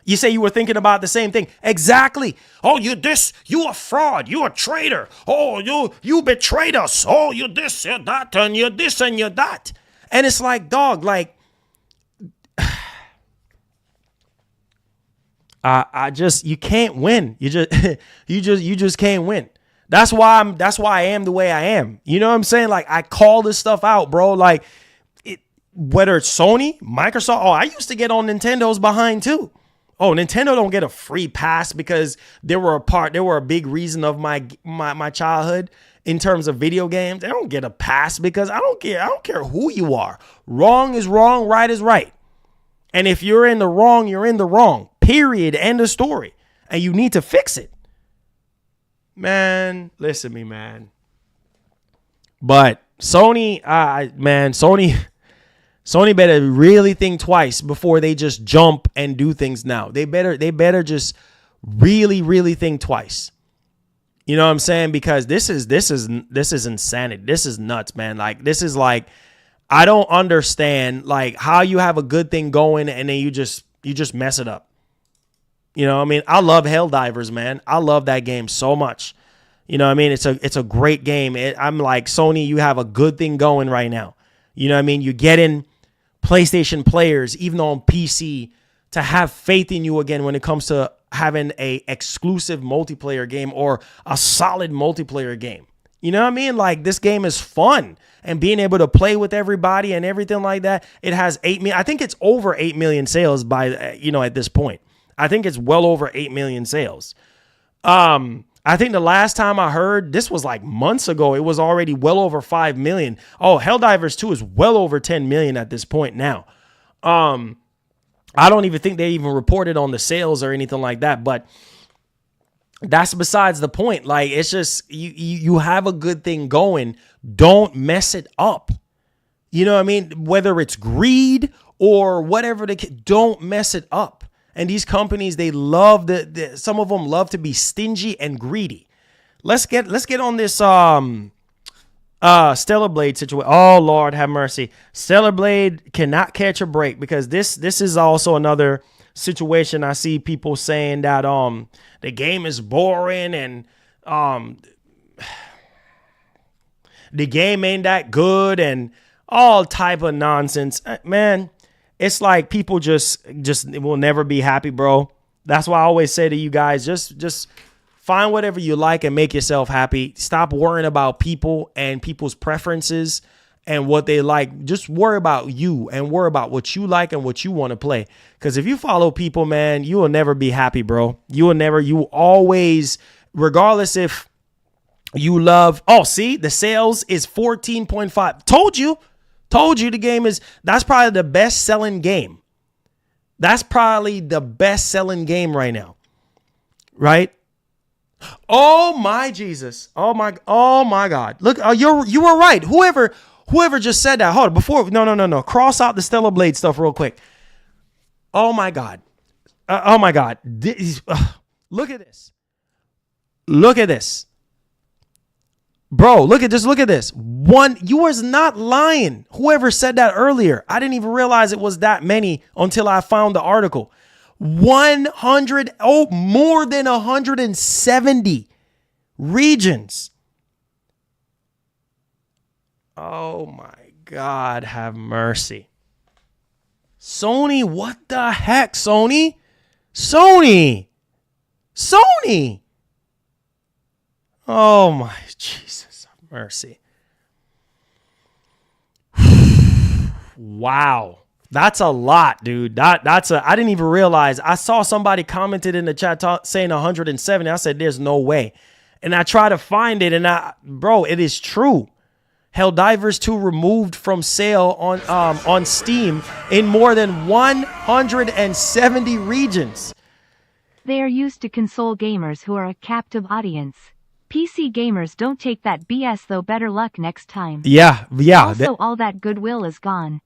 You say you were thinking about the same thing. Exactly. Oh, you this, you a fraud, you a traitor. Oh, you betrayed us. Oh, you this, you that, and you this and you that. And it's like, dog, like, you can't win. You just can't win. That's why I am the way I am. You know what I'm saying? Like, I call this stuff out, bro. Like, whether it's Sony, Microsoft. Oh, I used to get on Nintendo's behind too. Oh, Nintendo don't get a free pass because they were a big reason of my childhood in terms of video games. They don't get a pass because I don't care who you are. Wrong is wrong, right is right. And if you're in the wrong, you're in the wrong. Period. End of story. And you need to fix it. Man, listen to me, man. But Sony, Sony better really think twice before they just jump and do things now. They better just really, really think twice. You know what I'm saying? Because this is insanity. This is nuts, man. Like, this is like, I don't understand like how you have a good thing going and then you just mess it up. You know what I mean? I love Helldivers, man. I love that game so much. You know what I mean? It's a great game. I'm like, Sony, you have a good thing going right now. You know what I mean? You're getting PlayStation players, even on PC, to have faith in you again when it comes to having a exclusive multiplayer game or a solid multiplayer game. You know what I mean? Like, this game is fun and being able to play with everybody and everything like that. It has 8 million. I think it's over 8 million sales by, at this point. I think it's well over 8 million sales. I think the last time I heard, this was like months ago, it was already well over 5 million. Oh, Helldivers 2 is well over 10 million at this point now. I don't even think they even reported on the sales or anything like that, but that's besides the point. Like, it's just, you have a good thing going. Don't mess it up. You know what I mean? Whether it's greed or whatever, don't mess it up. And these companies, they love some of them love to be stingy and greedy. Let's get on this Stellar Blade situation. Oh, Lord have mercy. Stellar Blade cannot catch a break because this is also another situation. I see people saying that the game is boring and the game ain't that good and all type of nonsense. Man, it's like people just will never be happy, bro. That's why I always say to you guys, just find whatever you like and make yourself happy. Stop worrying about people and people's preferences and what they like. Just worry about you and worry about what you like and what you want to play. Because if you follow people, man, you will never be happy, bro. You will always, regardless if you love, see, the sales is 14.5. Told you the game that's probably the best selling game. That's probably the best selling game right now. Right? Oh my Jesus. Oh my God. Look, you were right. Whoever just said that. Hold on, before no. Cross out the Stellar Blade stuff real quick. Oh my God. Oh my God. Look at this. Look at this. Bro, look at this. You was not lying. Whoever said that earlier, I didn't even realize it was that many until I found the article. 100, more than 170 regions. Oh my God, have mercy. Sony, what the heck, Sony? Oh my Jesus, have mercy. Wow. That's a lot, dude. I didn't even realize. I saw somebody commented in the chat saying 170. I said, there's no way. And I tried to find it, and bro, it is true. Helldivers 2 removed from sale on Steam in more than 170 regions. They are used to console gamers who are a captive audience. PC gamers don't take that BS though. Better luck next time. Yeah. Also, all that goodwill is gone.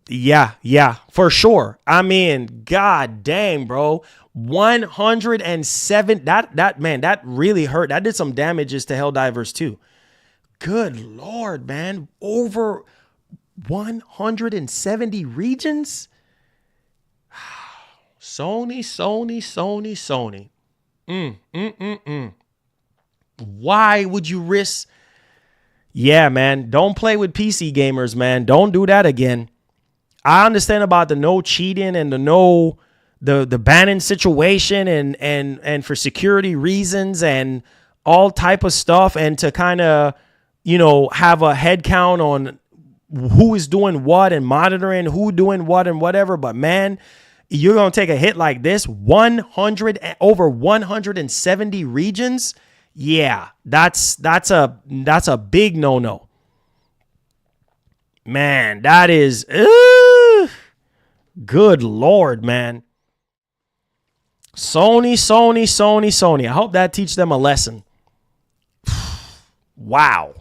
Yeah, for sure. I mean, god dang, bro. 107. That really hurt. That did some damages to Helldivers 2. Good Lord, man. Over 170 regions? Sony. Why would you risk? Yeah, man. Don't play with PC gamers, man. Don't do that again. I understand about the no cheating and the banning situation and for security reasons and all type of stuff, and to kind of, have a head count on who is doing what and monitoring who doing what and whatever. But man, you're going to take a hit like this, over 170 regions. Yeah, that's a big no-no. Man, that is good Lord, man. Sony. I hope that teach them a lesson. Wow.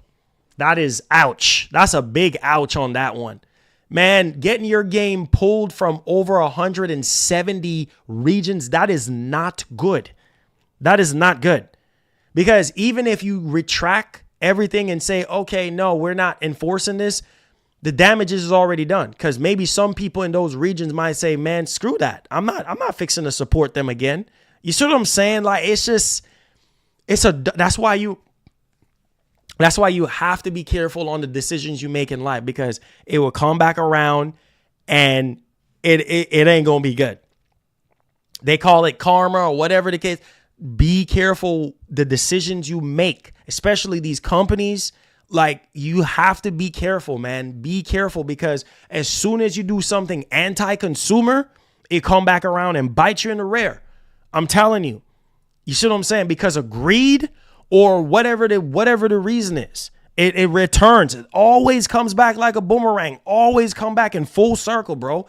That is ouch. That's a big ouch on that one. Man, getting your game pulled from over 170 regions, that is not good. That is not good. Because even if you retract everything and say, okay, no, we're not enforcing this, the damage is already done. Because maybe some people in those regions might say, man, screw that. I'm not fixing to support them again. You see what I'm saying? Like, that's why you have to be careful on the decisions you make in life, because it will come back around and it ain't going to be good. They call it karma or whatever the case. Be careful the decisions you make, especially these companies. Like, you have to be careful, man. Be careful, because as soon as you do something anti-consumer, it come back around and bite you in the rear. I'm telling you. You see what I'm saying? Because of greed or whatever the reason is, it returns. It always comes back like a boomerang. Always come back in full circle, bro.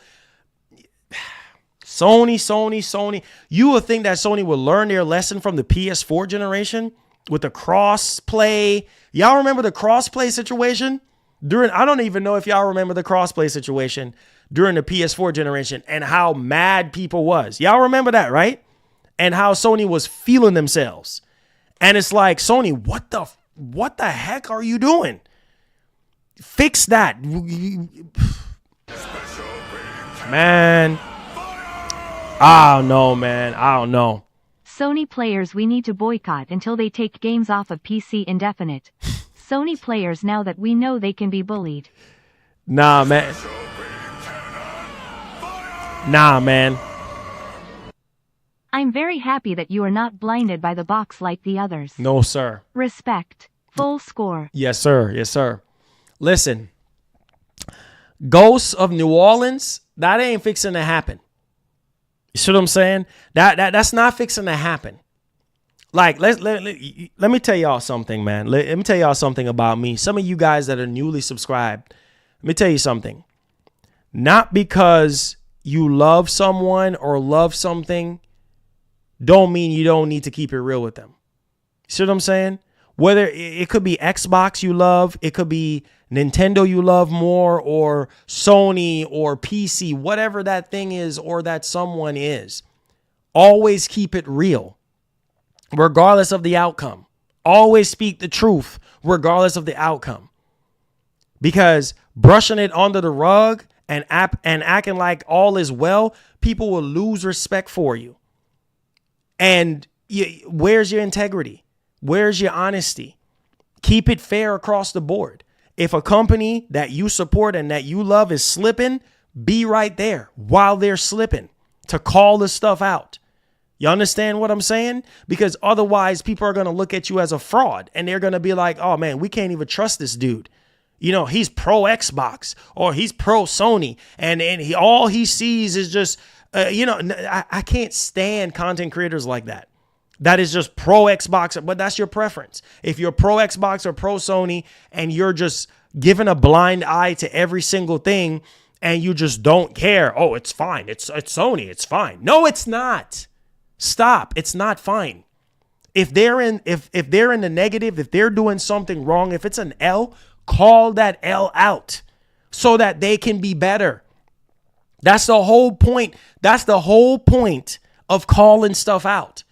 Sony. You would think that Sony would learn their lesson from the PS4 generation with the cross-play. Y'all remember the cross-play situation? I don't even know if y'all remember the cross-play situation during the PS4 generation and how mad people was. Y'all remember that, right? And how Sony was feeling themselves. And it's like, Sony, what the heck are you doing? Fix that. Man. I don't know, man. I don't know. Sony players we need to boycott until they take games off of PC indefinite. Sony players, now that we know they can be bullied. Nah, man. I'm very happy that you are not blinded by the box like the others. No, sir. Respect. Full score. Yes, sir. Listen. Ghosts of New Orleans, that ain't fixing to happen. You see what I'm saying? That's not fixing to happen. Like, let me tell y'all something, man. Let me tell y'all something about me. Some of you guys that are newly subscribed, let me tell you something. Not because you love someone or love something, don't mean you don't need to keep it real with them. You see what I'm saying? Whether it could be Xbox you love, it could be Nintendo you love more, or Sony or PC, whatever that thing is or that someone is. Always keep it real, regardless of the outcome. Always speak the truth, regardless of the outcome. Because brushing it under the rug and acting like all is well, people will lose respect for you. And where's your integrity? Where's your honesty? Keep it fair across the board. If a company that you support and that you love is slipping, be right there while they're slipping to call the stuff out. You understand what I'm saying? Because otherwise people are going to look at you as a fraud and they're going to be like, oh man, we can't even trust this dude. You know, he's pro Xbox or he's pro Sony and all he sees is just, I can't stand content creators like that. That is just pro Xbox, but that's your preference. If you're pro Xbox or pro Sony and you're just giving a blind eye to every single thing, and you just don't care. Oh, it's fine. It's Sony. It's fine. No, it's not. Stop. It's not fine. If they're in the negative, if they're doing something wrong, if it's an L, call that L out so that they can be better. That's the whole point. That's the whole point of calling stuff out,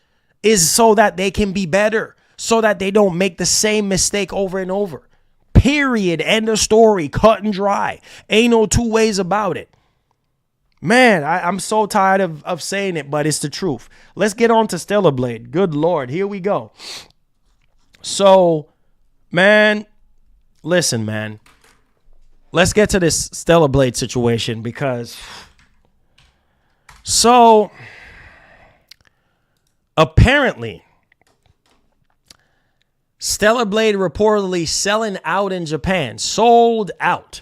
is so that they can be better, so that they don't make the same mistake over and over. Period. End of story. Cut and dry. Ain't no two ways about it. Man, I'm so tired of saying it, but it's the truth. Let's get on to Stella Blade. Good Lord. Here we go. So, man, listen, man. Let's get to this Stella Blade situation because... So, apparently, Stella Blade reportedly selling out in Japan. Sold out.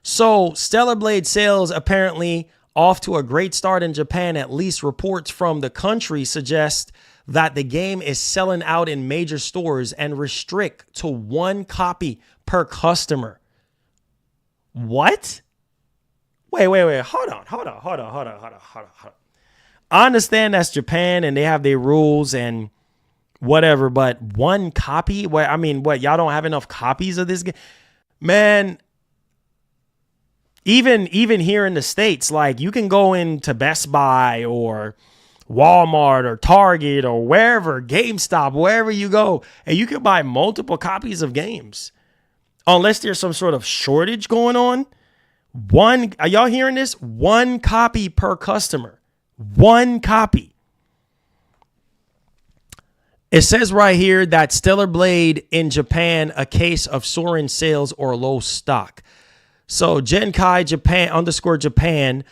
So, Stella Blade sales apparently off to a great start in Japan. At least reports from the country suggest that the game is selling out in major stores and restrict to 1 copy per customer. What? Wait. Hold on. I understand that's Japan and they have their rules and whatever, but 1 copy? What? Y'all don't have enough copies of this game? Man, even here in the States, like, you can go into Best Buy or Walmart or Target or wherever, GameStop, wherever you go, and you can buy multiple copies of games. Unless there's some sort of shortage going on. Are y'all hearing this? 1 copy per customer. 1 copy. It says right here that Stellar Blade in Japan, a case of soaring sales or low stock. So Genkai Japan _Japan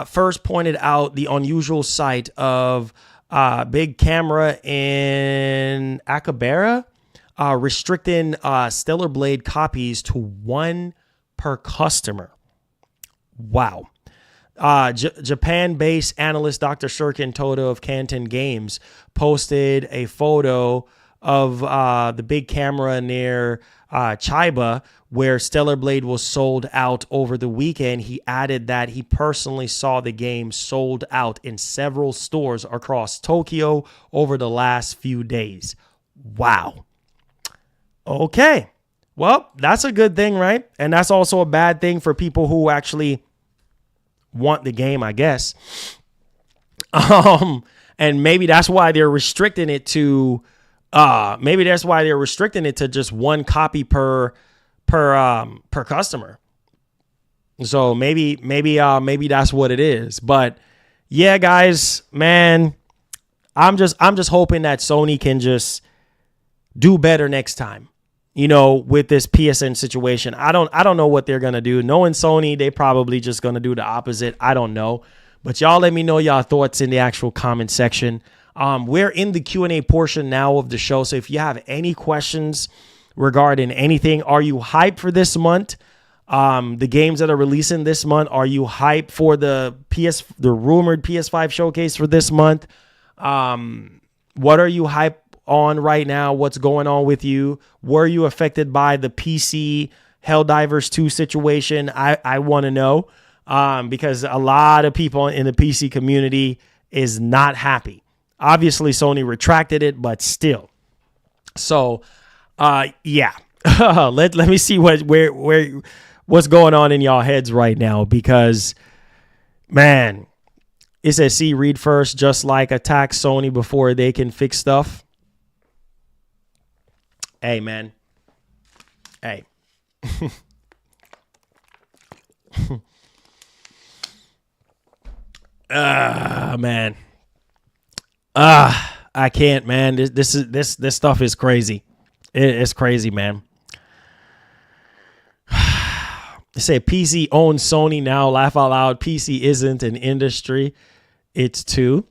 first pointed out the unusual sight of big camera in Akihabara restricting Stellar Blade copies to 1 per customer. Wow. Japan-based analyst Dr. Shurkin Toto of Kanten Games posted a photo of the big camera near Chiba where Stellar Blade was sold out over the weekend. He added that he personally saw the game sold out in several stores across Tokyo over the last few days. Wow. Okay. Well, that's a good thing, right? And that's also a bad thing for people who actually want the game, I guess. And maybe that's why they're restricting it to just 1 copy per customer. So maybe that's what it is. But yeah, guys, man, I'm just hoping that Sony can just do better next time. You know, with this PSN situation. I don't know what they're going to do. Knowing Sony, they probably just going to do the opposite. I don't know. But y'all let me know y'all thoughts in the actual comment section. We're in the Q&A portion now of the show. So if you have any questions regarding anything, are you hyped for this month? The games that are releasing this month, are you hyped for the rumored PS5 showcase for this month? What are you hyped on right now? What's going on with you? Were you affected by the PC Helldivers 2 situation? I want to know, because a lot of people in the PC community is not happy. Obviously, Sony retracted it, but still. So, yeah. let me see what's going on in y'all heads right now, because, man, it says, see, read first, just like attack Sony before they can fix stuff. Hey, man. Hey. Man. I can't, man. This stuff is crazy. It's crazy, man. They say PC owns Sony now. Laugh out loud. PC isn't an industry. It's a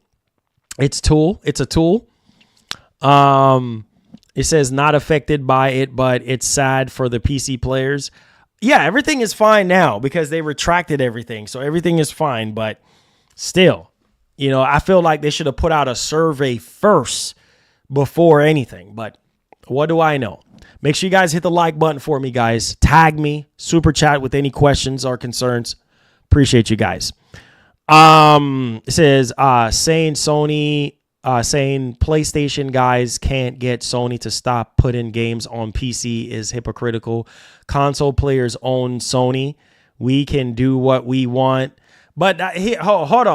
tool. It says not affected by it, but it's sad for the PC players. Yeah, everything is fine now because they retracted everything. So everything is fine, but still, you know, I feel like they should have put out a survey first before anything, but What do I know? Make sure you guys hit the like button for me, guys. Tag me, super chat with any questions or concerns. Appreciate you guys. It says saying PlayStation guys can't get Sony to stop putting games on PC is hypocritical. Console players own Sony. We can do what we want. But hold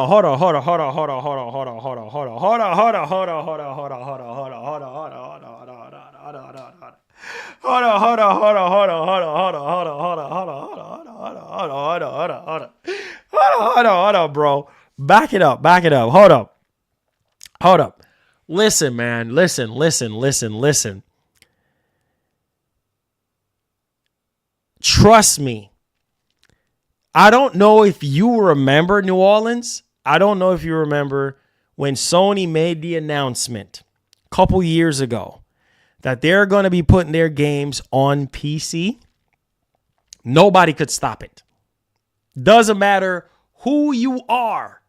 on, bro. Back it up. Hold up. Listen, man. Listen. Trust me. I don't know if you remember New Orleans. I don't know if you remember when Sony made the announcement a couple years ago that they're going to be putting their games on PC. Nobody could stop it. Doesn't matter who you are.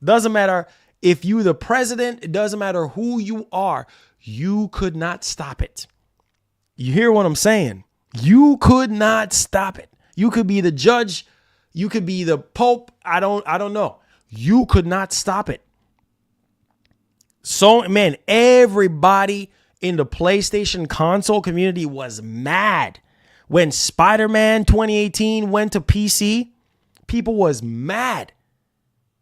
Doesn't matter if you the president. It doesn't matter who you are. You could not stop it. You hear what I'm saying? You could not stop it. You could be the judge. You could be the Pope. I don't know. You could not stop it. So, man, everybody in the PlayStation console community was mad. When Spider-Man 2018 went to PC, people was mad.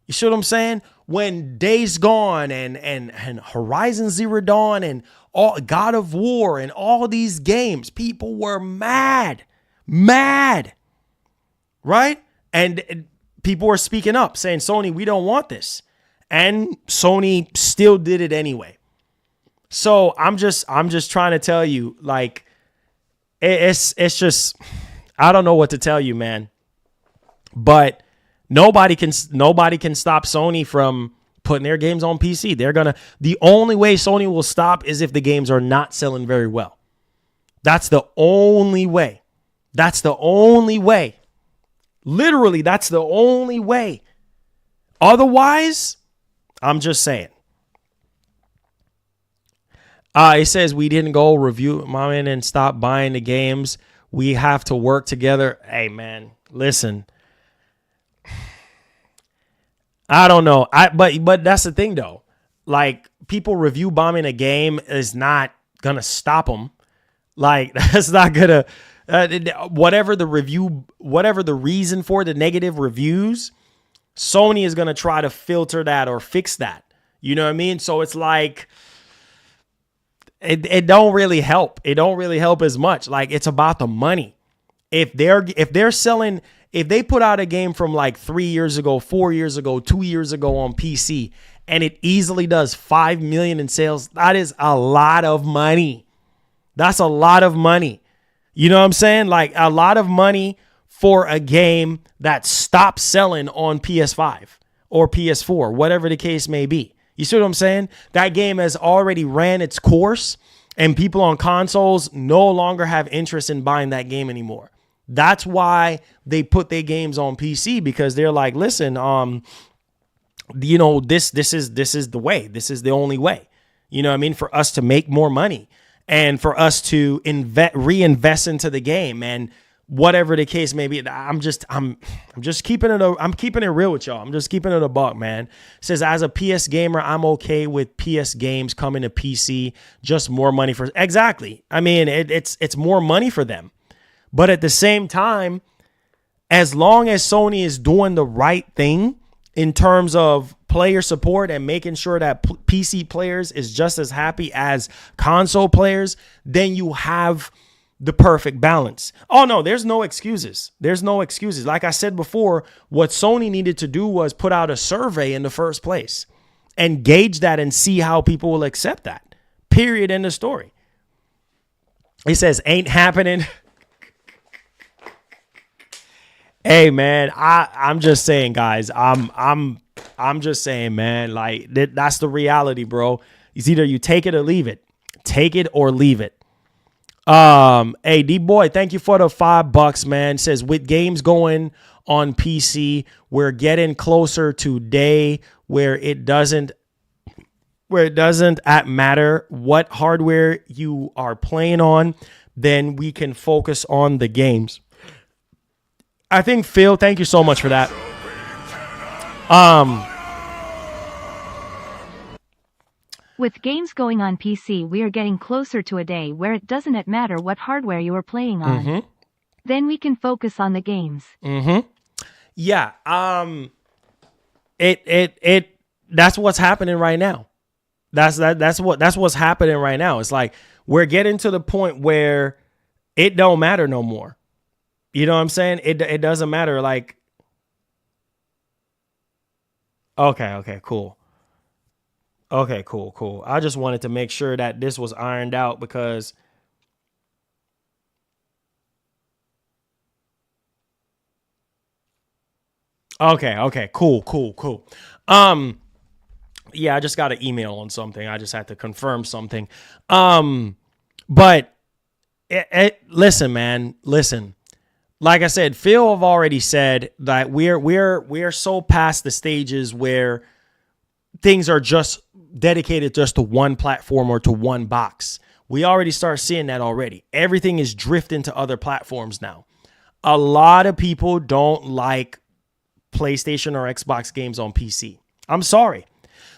You see what I'm saying? When Days Gone and Horizon Zero Dawn and all God of War and all these games, people were mad. Right? And people were speaking up saying, Sony, we don't want this. And Sony still did it anyway. So I'm just trying to tell you, like, it's just, I don't know what to tell you, man. But nobody can stop Sony from putting their games on PC. The only way Sony will stop is if the games are not selling very well. That's the only way. Literally, that's the only way. Otherwise, I'm just saying. It says we didn't go review my man and stop buying the games. We have to work together. Hey, man, listen. I don't know. But that's the thing, though. Like, people review bombing a game is not gonna stop them. Like, that's not gonna. Whatever the reason for the negative reviews, Sony is going to try to filter that or fix that. You know what I mean? So it's like, it don't really help. It don't really help as much. Like, it's about the money. If they're selling, if they put out a game from like 3 years ago, 4 years ago, 2 years ago on PC, and it easily does 5 million in sales, that is a lot of money. That's a lot of money. You know what I'm saying? Like, a lot of money for a game that stopped selling on PS5 or PS4, whatever the case may be. You see what I'm saying? That game has already ran its course, and people on consoles no longer have interest in buying that game anymore. That's why they put their games on PC, because they're like, listen, this is the way. This is the only way. You know what I mean? For us to make more money. And for us to reinvest into the game, and whatever the case may be, I'm just keeping it. I'm keeping it real with y'all. I'm just keeping it a buck, man. It says, as a PS gamer, I'm okay with PS games coming to PC. Just more money for exactly. I mean, it's more money for them, but at the same time, as long as Sony is doing the right thing in terms of player support and making sure that PC players is just as happy as console players, then you have the perfect balance. Oh no, there's no excuses. Like I said before, what Sony needed to do was put out a survey in the first place and gauge that and see how people will accept that. Period. End of story. He says, ain't happening. Hey man, I'm just saying, guys. I'm just saying, man. Like, that's the reality, bro. It's either you take it or leave it. Take it or leave it. Hey, D-Boy, thank you for the $5, man. It says, with games going on PC, we're getting closer to day where it doesn't where it doesn't matter what hardware you are playing on, then we can focus on the games. I think Phil, thank you so much for that. With games going on PC, we are getting closer to a day where it doesn't matter what hardware you are playing on. Then we can focus on the games. Yeah. That's what's happening right now. That's what's happening right now. It's like we're getting to the point where it don't matter no more. You know what I'm saying? It doesn't matter. Like, okay, cool. Okay, cool. I just wanted to make sure that this was ironed out because okay, cool. Yeah, I just got an email on something. I just had to confirm something. But listen, man, listen. Like I said, Phil have already said that we're so past the stages where things are just dedicated just to one platform or to one box. We already start seeing that already. Everything is drifting to other platforms now. A lot of people don't like PlayStation or Xbox games on PC. I'm sorry.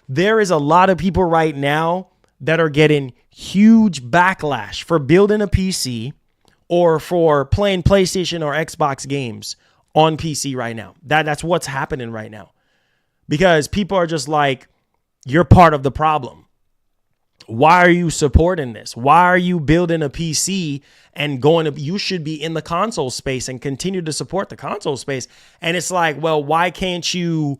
There is a lot of people right now that are getting huge backlash for building a PC or for playing PlayStation or Xbox games on PC right now. That's what's happening right now. Because people are just like, you're part of the problem. Why are you supporting this? Why are you building a PC and you should be in the console space and continue to support the console space? And it's like, well, why can't you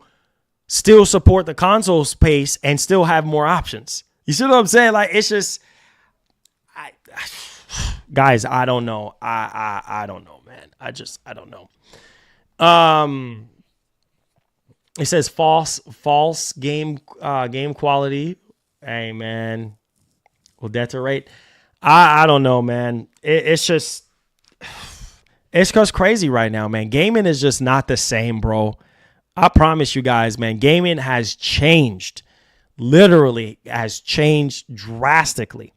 still support the console space and still have more options? You see what I'm saying? Like, it's just, guys, I don't know. I don't know, man. I don't know. It says false game quality. Hey, man, will deteriorate? I don't know, man. It's just crazy right now, man. Gaming is just not the same, bro. I promise you guys, man. Gaming has changed. Literally has changed drastically.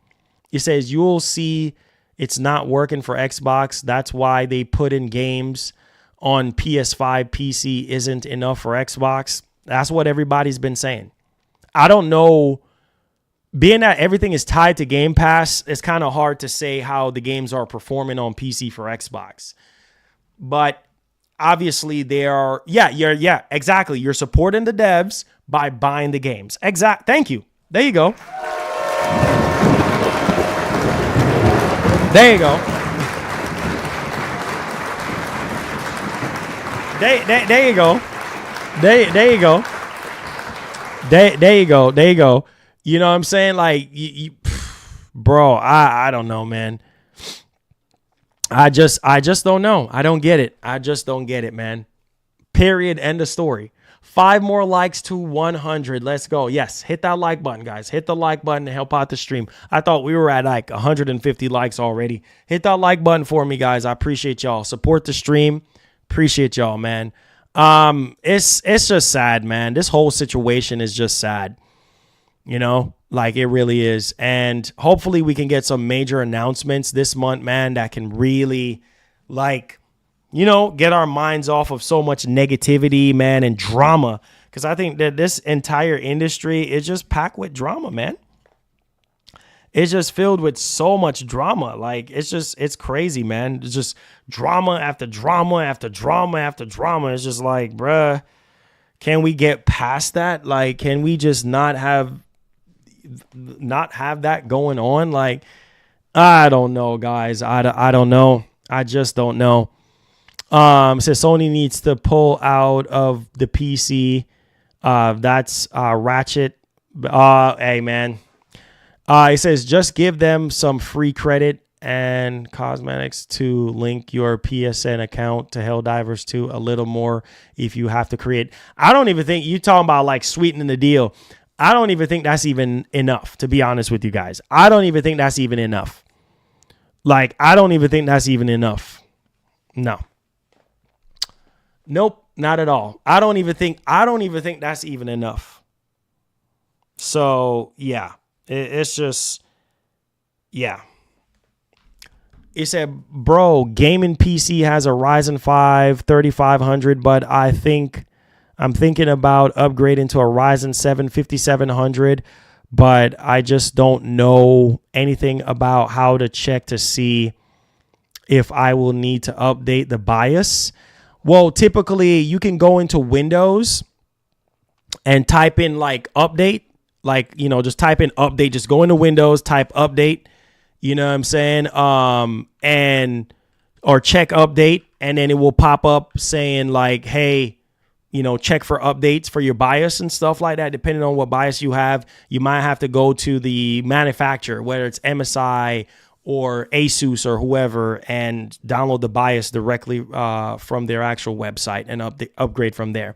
It says you'll see it's not working for Xbox. That's why they put in games on PS5. PC isn't enough for Xbox. That's what everybody's been saying. I don't know. Being that everything is tied to Game Pass, it's kind of hard to say how the games are performing on PC for Xbox. But obviously they are, exactly. You're supporting the devs by buying the games. Thank you. There you go. There you go. There you go. There you go. There you go. You know what I'm saying? Like, bro, I don't know, man. I just don't know. I don't get it. I just don't get it, man. Period. End of story. 5 more likes to 100. Let's go. Yes, hit that like button, guys. Hit the like button to help out the stream. I thought we were at like 150 likes already. Hit that like button for me, guys. I appreciate y'all. Support the stream. Appreciate y'all, man. It's just sad, man. This whole situation is just sad. You know, like it really is. And hopefully we can get some major announcements this month, man, that can really, like, you know, get our minds off of so much negativity, man, and drama. Because I think that this entire industry is just packed with drama, man. It's just filled with so much drama. Like, it's crazy, man. It's just drama after drama after drama after drama. It's just like, bruh, can we get past that? Like, can we just not have that going on? Like, I don't know, guys. I don't know. I just don't know. It says Sony needs to pull out of the PC. That's Ratchet. Hey, man. It says just give them some free credit and cosmetics to link your PSN account to Helldivers 2 a little more if you have to create. I don't even think you talking about like sweetening the deal. I don't even think that's even enough, to be honest with you guys. I don't even think that's even enough. Like, I don't even think that's even enough. No. Nope, not at all. I don't even think that's even enough. So yeah, it's just, yeah. It said, bro, gaming PC has a Ryzen 5 3500, but I'm thinking about upgrading to a Ryzen 7 5700, but I just don't know anything about how to check to see if I will need to update the BIOS. Well, typically you can go into Windows and type in like update, like, just type in update, just go into Windows, type update, you know what I'm saying? Or check update, and then it will pop up saying like, hey, check for updates for your BIOS and stuff like that. Depending on what BIOS you have, you might have to go to the manufacturer, whether it's MSI or Asus or whoever, and download the BIOS directly from their actual website and upgrade from there.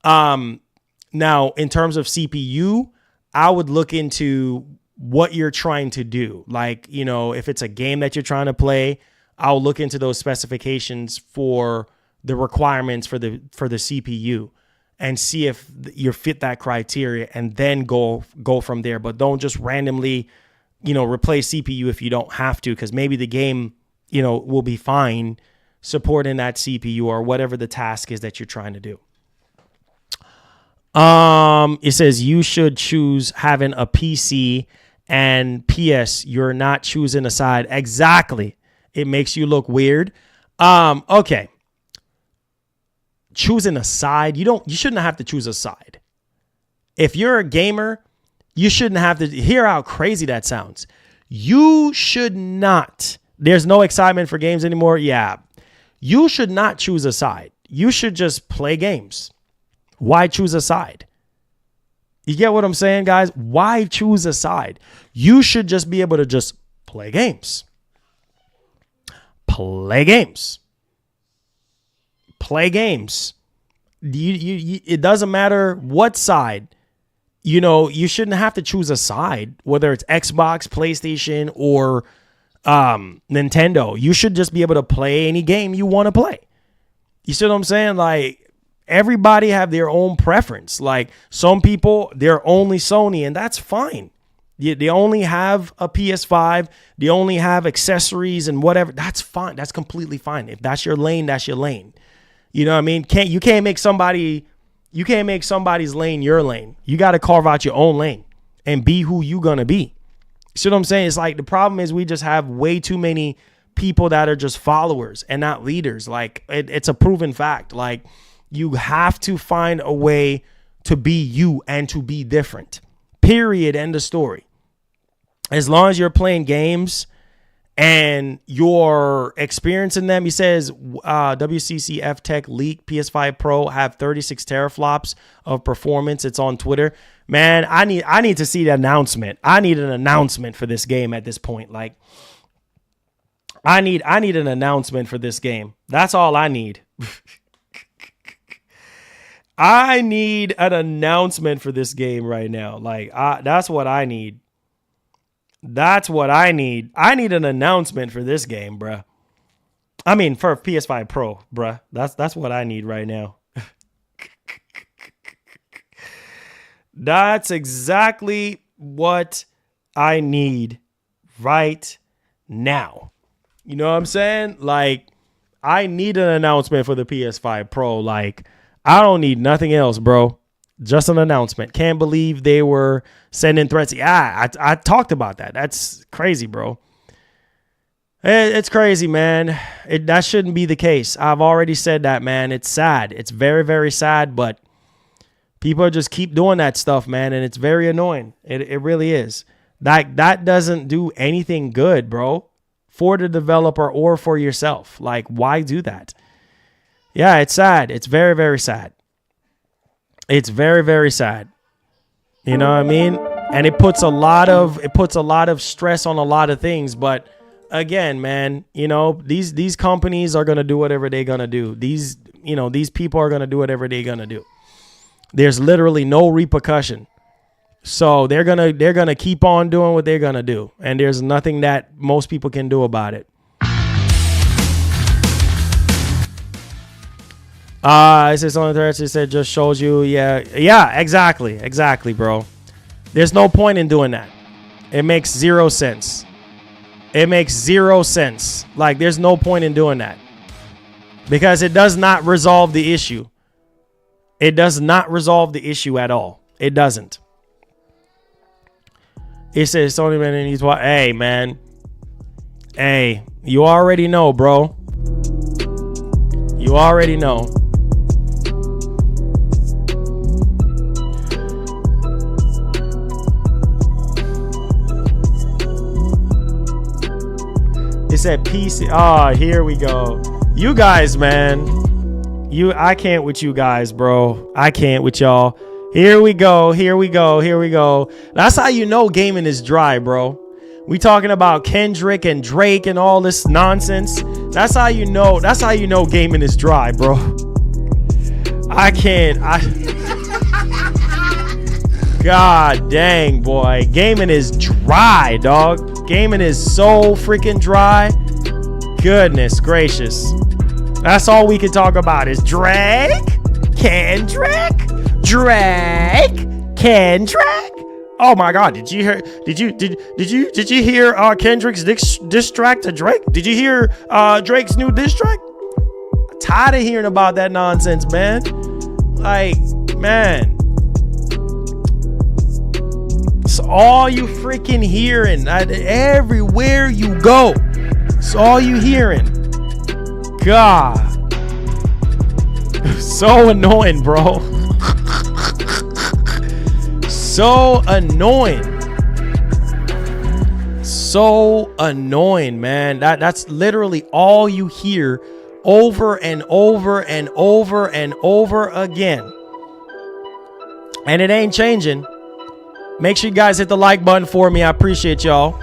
Now, in terms of CPU, I would look into what you're trying to do. Like, if it's a game that you're trying to play, I'll look into those specifications for the requirements for the CPU and see if you fit that criteria, and then go from there. But don't just randomly, replace CPU if you don't have to, because maybe the game, will be fine supporting that CPU or whatever the task is that you're trying to do. It says you should choose having a PC and PS. You're not choosing a side. Exactly. It makes you look weird. Okay. Choosing a side. You shouldn't have to choose a side. If you're a gamer, you shouldn't have to. Hear how crazy that sounds. You should not. There's no excitement for games anymore. Yeah. You should not choose a side. You should just play games. Why choose a side? You get what I'm saying, guys? Why choose a side? You should just be able to just play games. Play games. Play games. It doesn't matter what side. You shouldn't have to choose a side, whether it's Xbox, PlayStation, or Nintendo. You should just be able to play any game you want to play. You see what I'm saying? Like, everybody have their own preference. Like, some people, they're only Sony, and that's fine. They only have a PS5. They only have accessories and whatever. That's fine. That's completely fine. If that's your lane, that's your lane. You know what I mean? You can't make somebody's lane your lane. You got to carve out your own lane and be who you going to be. See what I'm saying? It's like, the problem is we just have way too many people that are just followers and not leaders. Like, it's a proven fact. Like, you have to find a way to be you and to be different. Period. End of story. As long as you're playing games and you're experiencing them, he says WCCF Tech leak PS5 Pro have 36 teraflops of performance. It's on Twitter. Man, I need to see the announcement. I need an announcement for this game at this point. Like, I need an announcement for this game. That's all I need. I need an announcement for this game right now. Like, that's what I need. That's what I need. I need an announcement for this game, bruh. I mean, for PS5 Pro, bruh. That's what I need right now. That's exactly what I need right now. You know what I'm saying? Like, I need an announcement for the PS5 Pro. Like, I don't need nothing else, bro. Just an announcement. Can't believe they were sending threats. Yeah, I talked about that. That's crazy, bro. It's crazy, man. That shouldn't be the case. I've already said that, man. It's sad. It's very, very sad, but people just keep doing that stuff, man, and it's very annoying. It really is. That doesn't do anything good, bro, for the developer or for yourself. Like, why do that? Yeah, it's sad. It's very, very sad. It's very, very sad. You know what I mean? And it puts a lot of stress on a lot of things. But again, man, these companies are gonna do whatever they're gonna do. These people are gonna do whatever they're gonna do. There's literally no repercussion. So they're gonna keep on doing what they're gonna do. And there's nothing that most people can do about it. It says on the thread, it said just shows you, yeah, exactly, bro. There's no point in doing that. It makes zero sense. It makes zero sense. Like, there's no point in doing that. Because it does not resolve the issue. It does not resolve the issue at all. It doesn't. It says Sony man needs what? Hey, man. Hey, you already know, bro. You already know. It said PC. Oh, here we go. You guys, man. I can't with you guys, bro. I can't with y'all. Here we go. Here we go. Here we go. That's how you know gaming is dry, bro. We talking about Kendrick and Drake and all this nonsense. That's how you know. That's how you know gaming is dry, bro. I can't. God dang, boy. Gaming is dry, dog. Gaming is so freaking dry. Goodness gracious. That's all we can talk about is Drake, Kendrick, Drake, Kendrick. Oh my God! Did you hear? Did you hear Kendrick's diss track to Drake? Did you hear Drake's new diss track? I'm tired of hearing about that nonsense, man. Like, man, it's all you freaking hearing. Everywhere you go, it's all you hearing. God, so annoying, bro. So annoying. So annoying, man. That's literally all you hear over and over and over and over again. And it ain't changing. Make sure you guys hit the like button for me. I appreciate y'all.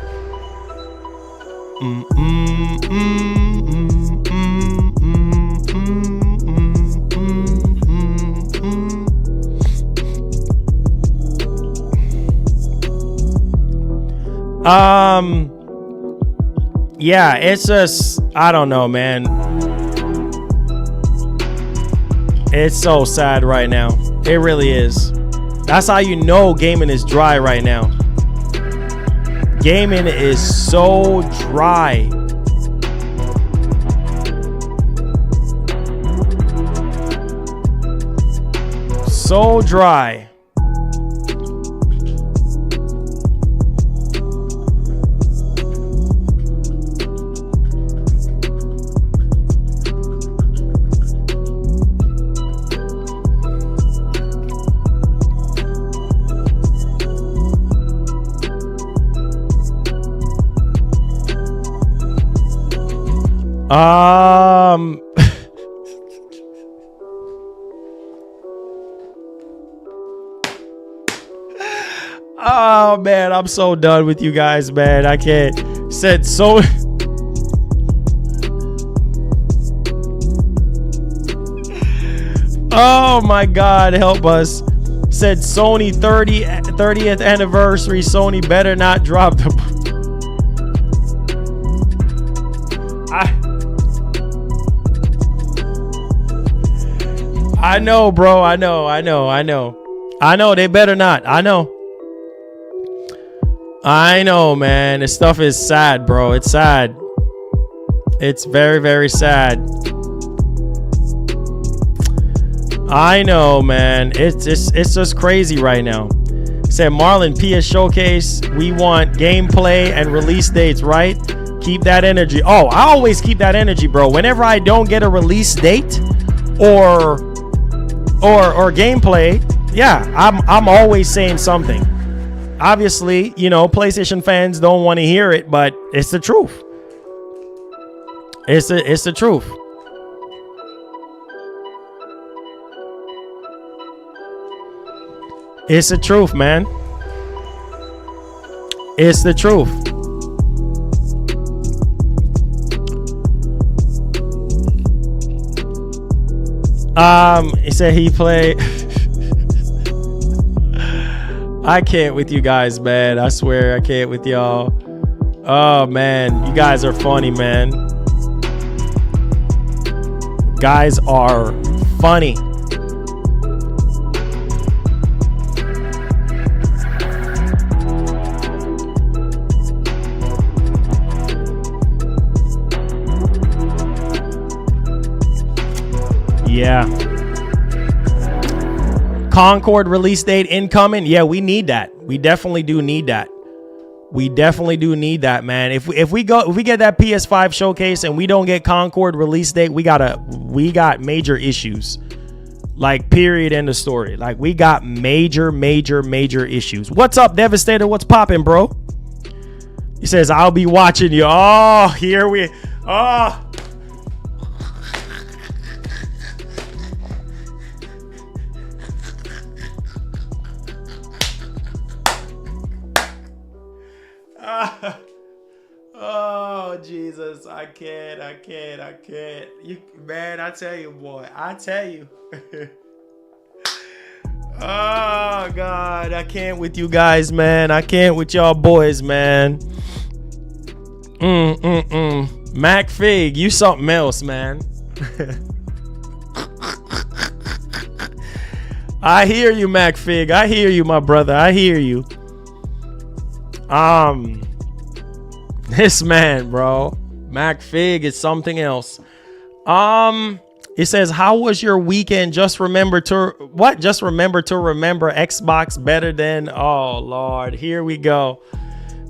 Yeah, it's just, I don't know, man. It's so sad right now. It really is. That's how you know gaming is dry right now. Gaming is so dry. So dry. Oh man, I'm so done with you guys, man. I can't. Said so. Oh my God, help us. Said Sony 30th anniversary. Sony better not drop the. I know, bro. I know. They better not. I know, man. This stuff is sad, bro. It's sad. It's very, very sad. I know, man. It's just crazy right now. Said Marlon, PS Showcase. We want gameplay and release dates, right? Keep that energy. Oh, I always keep that energy, bro. Whenever I don't get a release date or gameplay, yeah, I'm always saying something. Obviously, you know, PlayStation fans don't want to hear it, but it's the truth. It's the truth. It's the truth, man. It's the truth. He said he played. I can't with you guys, man. I swear I can't with y'all. Oh man, you guys are funny, man. Guys are funny. Yeah. Concord release date incoming. Yeah, we need that. We definitely do need that. We definitely do need that, man. If we get that PS5 showcase and we don't get Concord release date, we got major issues. Like, period, end of story. Like, we got major issues. What's up, Devastator? What's popping, bro? He says, I'll be watching you. Oh, here we oh. Oh, Jesus. I can't. You, man, I tell you, boy. I tell you. Oh, God. I can't with you guys, man. I can't with y'all boys, man. Mac Fig, you something else, man. I hear you, Mac Fig. I hear you, my brother. I hear you. This man, bro, Mac Fig is something else. It says, how was your weekend? Just remember to remember Xbox better than, oh Lord, here we go.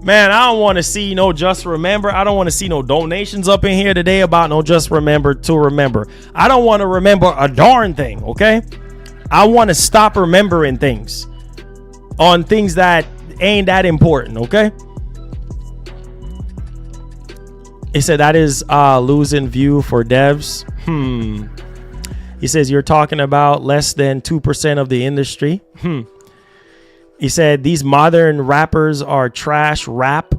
Man, I don't want to see no just remember. I don't want to see no donations up in here today about no just remember to remember. I don't want to remember a darn thing, okay? I want to stop remembering things on things that ain't that important, okay? He said that is losing view for devs. He says you're talking about less than 2% of the industry. He said these modern rappers are trash rap.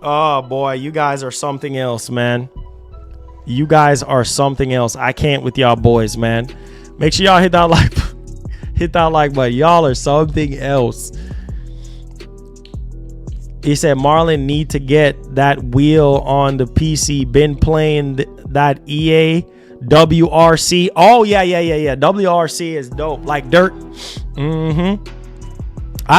Oh boy, you guys are something else, man. You guys are something else. I can't with y'all boys, man. Make sure y'all hit that like button. Y'all are something else. He said Marlon need to get that wheel on the PC. Been playing that EA WRC. Oh yeah. WRC is dope, like dirt. I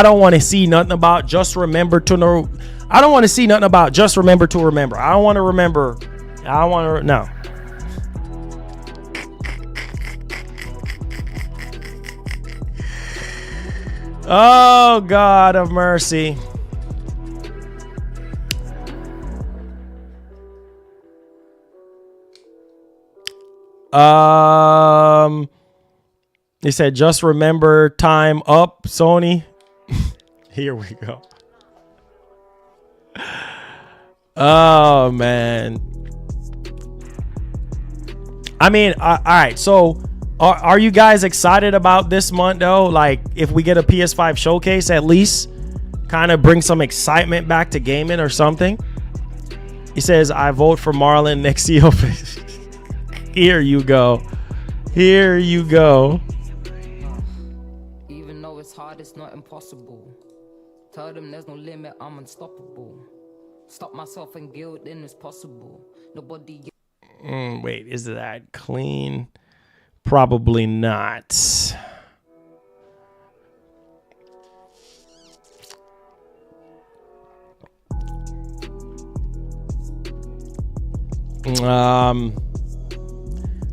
don't want to see nothing about just remember to know. I don't want to see nothing about just remember to remember. I don't want to remember. I want to no. Oh, God of mercy. He said, just remember time up, Sony. Here we go. Oh, man. I mean, all right. So are you guys excited about this month, though? Like, if we get a PS5 showcase, at least kind of bring some excitement back to gaming or something. He says, I vote for Marlon next year. Here you go. Here you go. Even though it's hard, it's not impossible. Tell them there's no limit, I'm unstoppable. Stop myself and guilt, then it's possible. Nobody. Wait, is that clean? Probably not.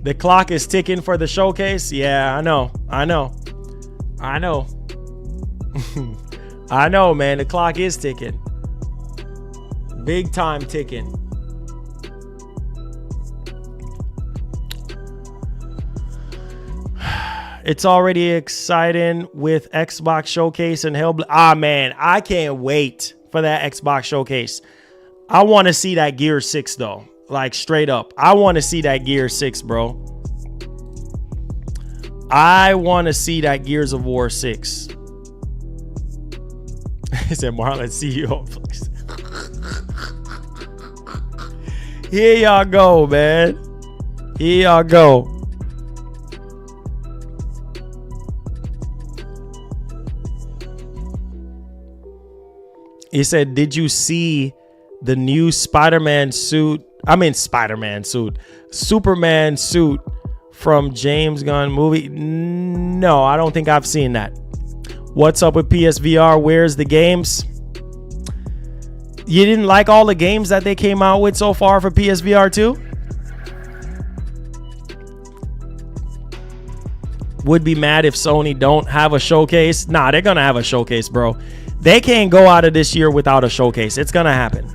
The clock is ticking for the showcase. Yeah, I know. I know, man. The clock is ticking. Big time ticking. It's already exciting with Xbox Showcase and Hellblade. Man, I can't wait for that Xbox Showcase. I want to see that Gear 6 though. Like, straight up. I want to see that Gear 6, bro. I want to see that Gears of War 6. He said, Marlon, CEO, please. Here y'all go, man. Here y'all go. He said, did you see the new Superman suit from James Gunn movie? No, I don't think I've seen that. What's up with PSVR? Where's the games? You didn't like all the games that they came out with so far for PSVR 2? would be mad if Sony don't have a showcase. Nah, they're gonna have a showcase, bro. They can't go out of this year without a showcase. It's gonna happen.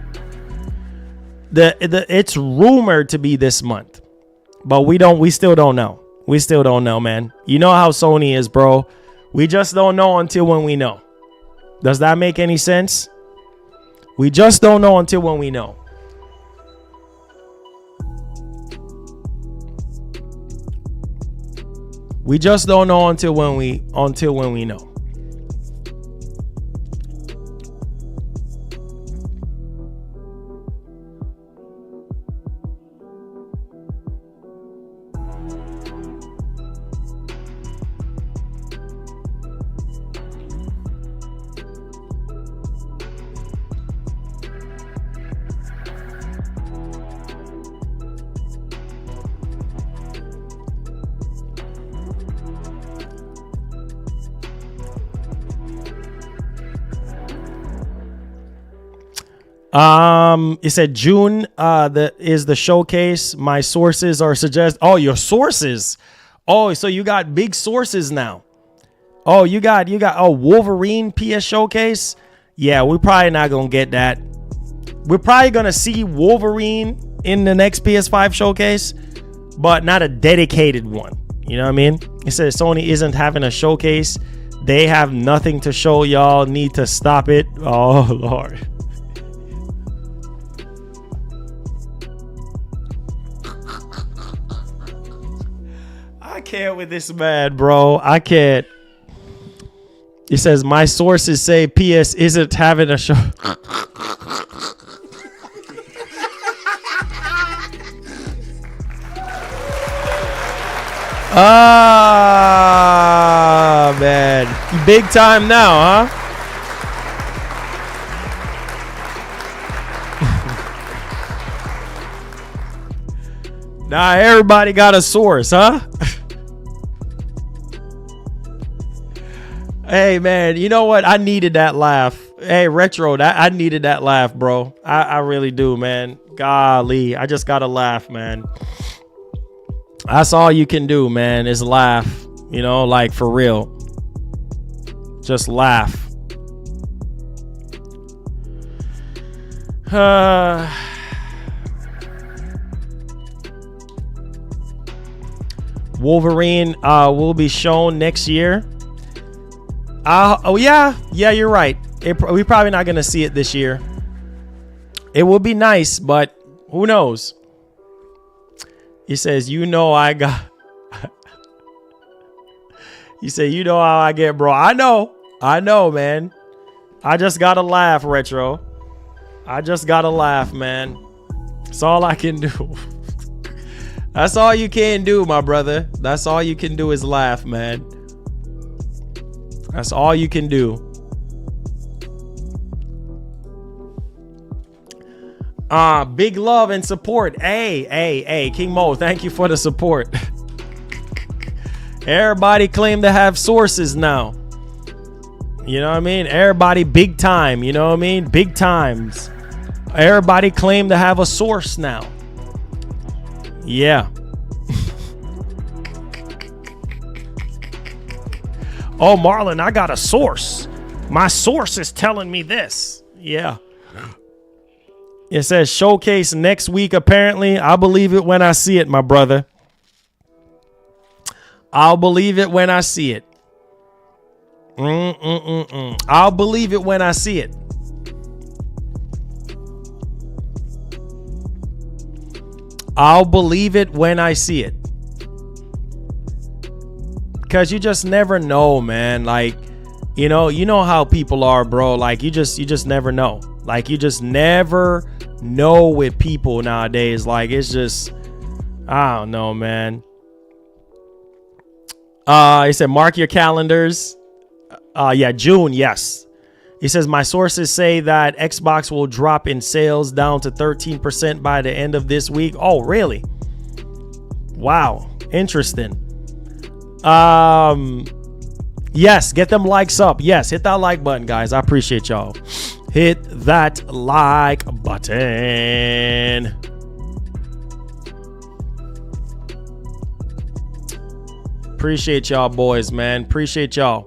It's rumored to be this month, but we still don't know. We still don't know, man. You know how Sony is, bro. We just don't know until when we know. Does that make any sense? We just don't know until when we know. We just don't know until when we know. It said June is the showcase. My sources are oh, your sources. Oh, so you got big sources now. Oh, you got Wolverine PS showcase. Yeah, we're probably not gonna get that. We're probably gonna see Wolverine in the next PS5 showcase, but not a dedicated one. You know what I mean? It says Sony isn't having a showcase. They have nothing to show. Y'all need to stop it. Oh Lord. I can't with this man, bro. I can't. It says my sources say PS isn't having a show. Ah, man. Big time now, huh? Nah, everybody got a source, huh? Hey, man, you know what? I needed that laugh. Hey, Retro, I needed that laugh, bro. I really do, man. Golly, I just got to laugh, man. That's all you can do, man, is laugh. You know, like for real. Just laugh. Wolverine will be shown next year. Oh yeah, you're right. We're probably not gonna see it this year. It would be nice, but who knows? He says, "You know I got." You say, "You know how I get, bro." I know, man. I just gotta laugh, Retro. I just gotta laugh, man. That's all I can do. That's all you can do, my brother. That's all you can do is laugh, man. That's all you can do. Big love and support. Hey, King Mo, thank you for the support. Everybody claim to have sources now. You know what I mean? Everybody big time, you know what I mean? Big times. Everybody claim to have a source now. Yeah. Oh, Marlon, I got a source. My source is telling me this. Yeah. It says showcase next week, apparently. I'll believe it when I see it, my brother. I'll believe it when I see it. I'll believe it when I see it. I'll believe it when I see it. Because you just never know, man. Like, you know how people are, bro. Like, you just never know. Like, you just never know with people nowadays. Like, it's just, I don't know, man. He said, mark your calendars. Yeah, June, yes. He says, my sources say that Xbox will drop in sales down to 13% by the end of this week. Oh, really? Wow. Interesting. Yes, get them likes up. Yes, hit that like button, guys. I appreciate y'all. Hit that like button. Appreciate y'all boys, man. Appreciate y'all.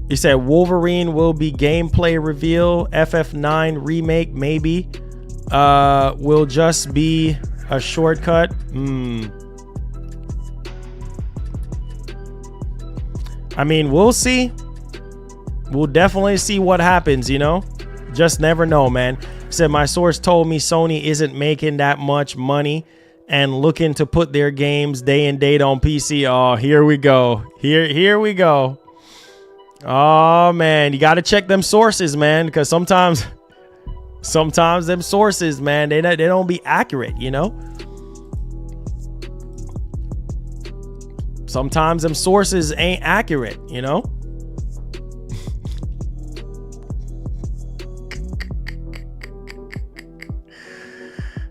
You said Wolverine will be gameplay reveal. FF9 remake maybe. Will just be a shortcut. I mean, we'll see. We'll definitely see what happens, you know? Just never know, man. Said my source told me Sony isn't making that much money and looking to put their games day and date on PC. Oh, here we go. Here we go. Oh man, you got to check them sources, man, because sometimes them sources, man, they don't be accurate, you know? Sometimes them sources ain't accurate, you know?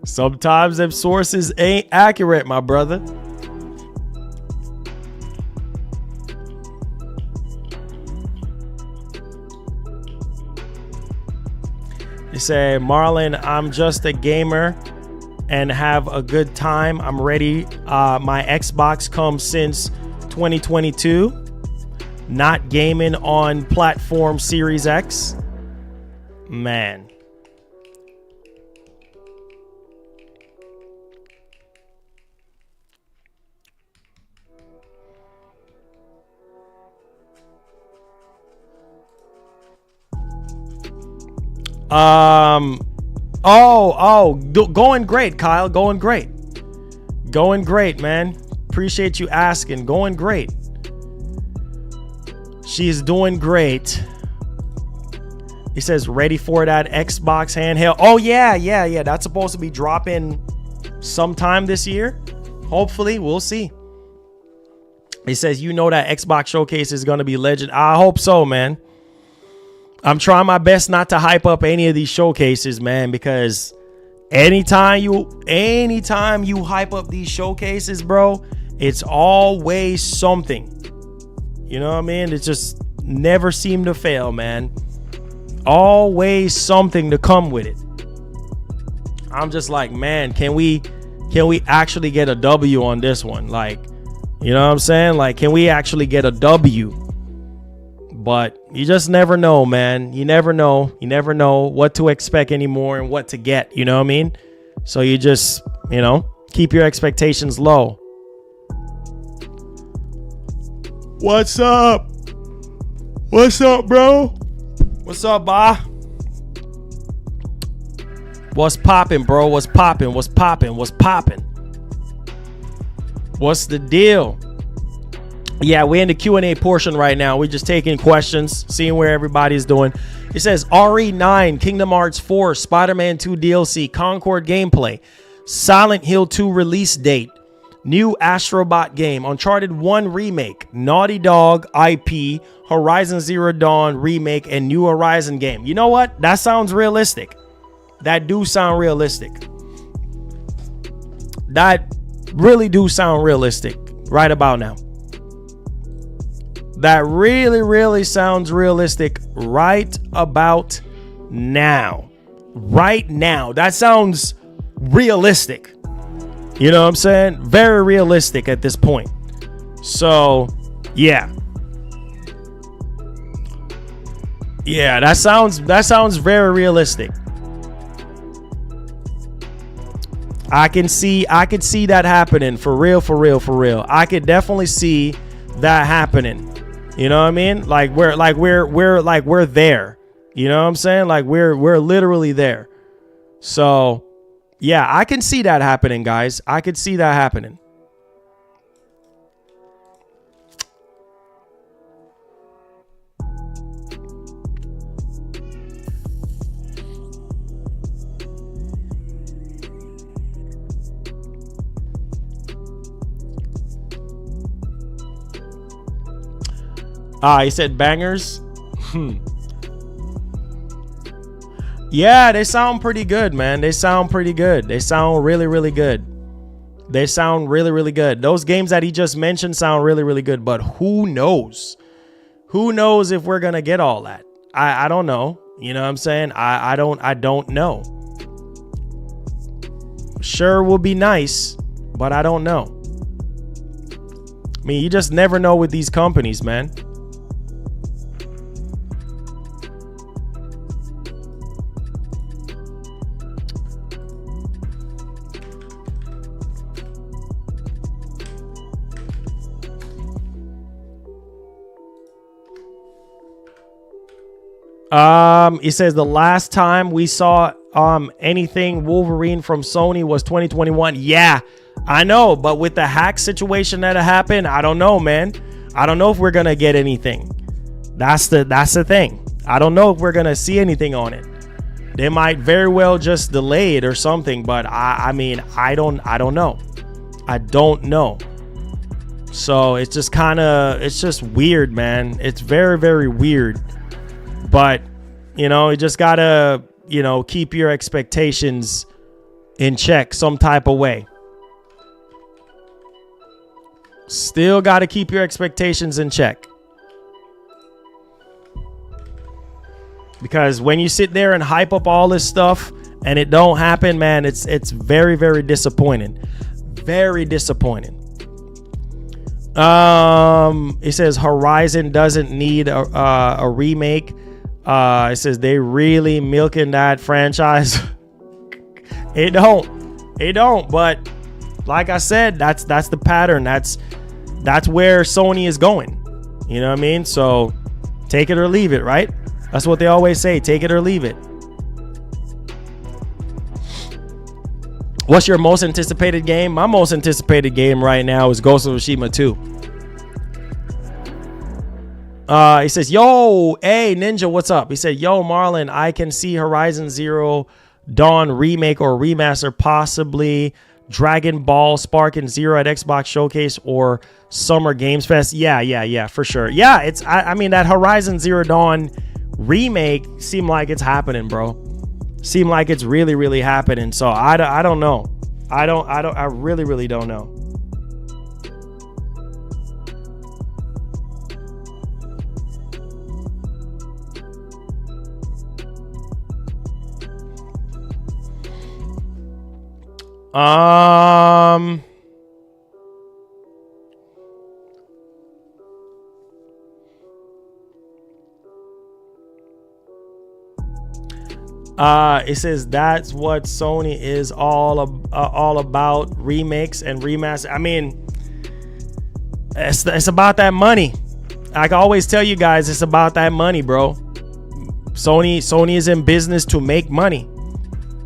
Sometimes them sources ain't accurate, my brother. You say, Marlon, I'm just a gamer and have a good time. I'm ready. My Xbox comes since 2022. Not gaming on platform Series X. Man. Going great, Kyle. Going great, man. Appreciate you asking. Going great. She's doing great. He says, ready for that Xbox handheld. Oh, yeah. That's supposed to be dropping sometime this year. Hopefully, we'll see. He says, you know that Xbox showcase is going to be legend. I hope so, man. I'm trying my best not to hype up any of these showcases, man, because anytime you hype up these showcases, bro, it's always something. You know what I mean? It just never seemed to fail, man. Always something to come with it. I'm just like, man, can we actually get a W on this one? Like, you know what I'm saying? Like, can we actually get a W? But you just never know, man. You never know. You never know what to expect anymore and what to get. You know what I mean? So you just, you know, keep your expectations low. What's up? What's up, bro? What's up, ba? What's poppin', bro? What's poppin'? What's poppin'? What's poppin'? What's the deal? Yeah, we're in the Q&A portion right now. We're just taking questions, seeing where everybody's doing. It says RE9, Kingdom Hearts 4, Spider-Man 2 DLC, Concord gameplay, Silent Hill 2 release date, new Astrobot game, Uncharted 1 remake, Naughty Dog IP, Horizon Zero Dawn remake, and new Horizon game. You know what? That sounds realistic. That do sound realistic. That really do sound realistic right about now. That really sounds realistic right about now. Right now. That sounds realistic. You know what I'm saying? Very realistic at this point. So, yeah. Yeah, that sounds very realistic. I can see that happening for real. I could definitely see that happening. You know what I mean? Like we're there. You know what I'm saying? Like we're literally there. So, yeah, I can see that happening, guys. I could see that happening. He said bangers. Yeah, they sound pretty good, man. They sound pretty good. They sound really good. They sound really good. Those games that he just mentioned sound really good, but who knows? Who knows if we're gonna get all that? I don't know. You know what I'm saying? I don't know. Sure will be nice, but I don't know. I mean, you just never know with these companies, man. It says the last time we saw anything Wolverine from Sony was 2021. Yeah, I know, but with the hack situation that happened, I don't know, man. I don't know if we're gonna get anything. That's the thing. I don't know if we're gonna see anything on it. They might very well just delay it or something, but I mean, I don't know. I don't know. So it's just it's just weird, man. It's very, very weird. But, you know, you just gotta, you know, keep your expectations in check some type of way. Still gotta keep your expectations in check. Because when you sit there and hype up all this stuff and it don't happen, man, it's very, very disappointing. Very disappointing. It says Horizon doesn't need a remake. It says they really milking that franchise. It don't. But like I said, that's the pattern. That's where Sony is going. You know what I mean? So take it or leave it, right? That's what they always say. Take it or leave it. What's your most anticipated game? My most anticipated game right now is Ghost of Tsushima 2. He says, yo, hey, Ninja, what's up? He said, yo, Marlon, I can see Horizon Zero Dawn remake or remaster, possibly Dragon Ball Sparking Zero at Xbox Showcase or Summer Games Fest. Yeah, for sure. Yeah, I mean, that Horizon Zero Dawn remake seemed like it's happening, bro. Seemed like it's really, really happening. So I don't know. I really, really don't know. It says that's what Sony is all about, remakes and remasters. I mean, it's about that money. I can always tell you guys, it's about that money, bro. Sony is in business to make money.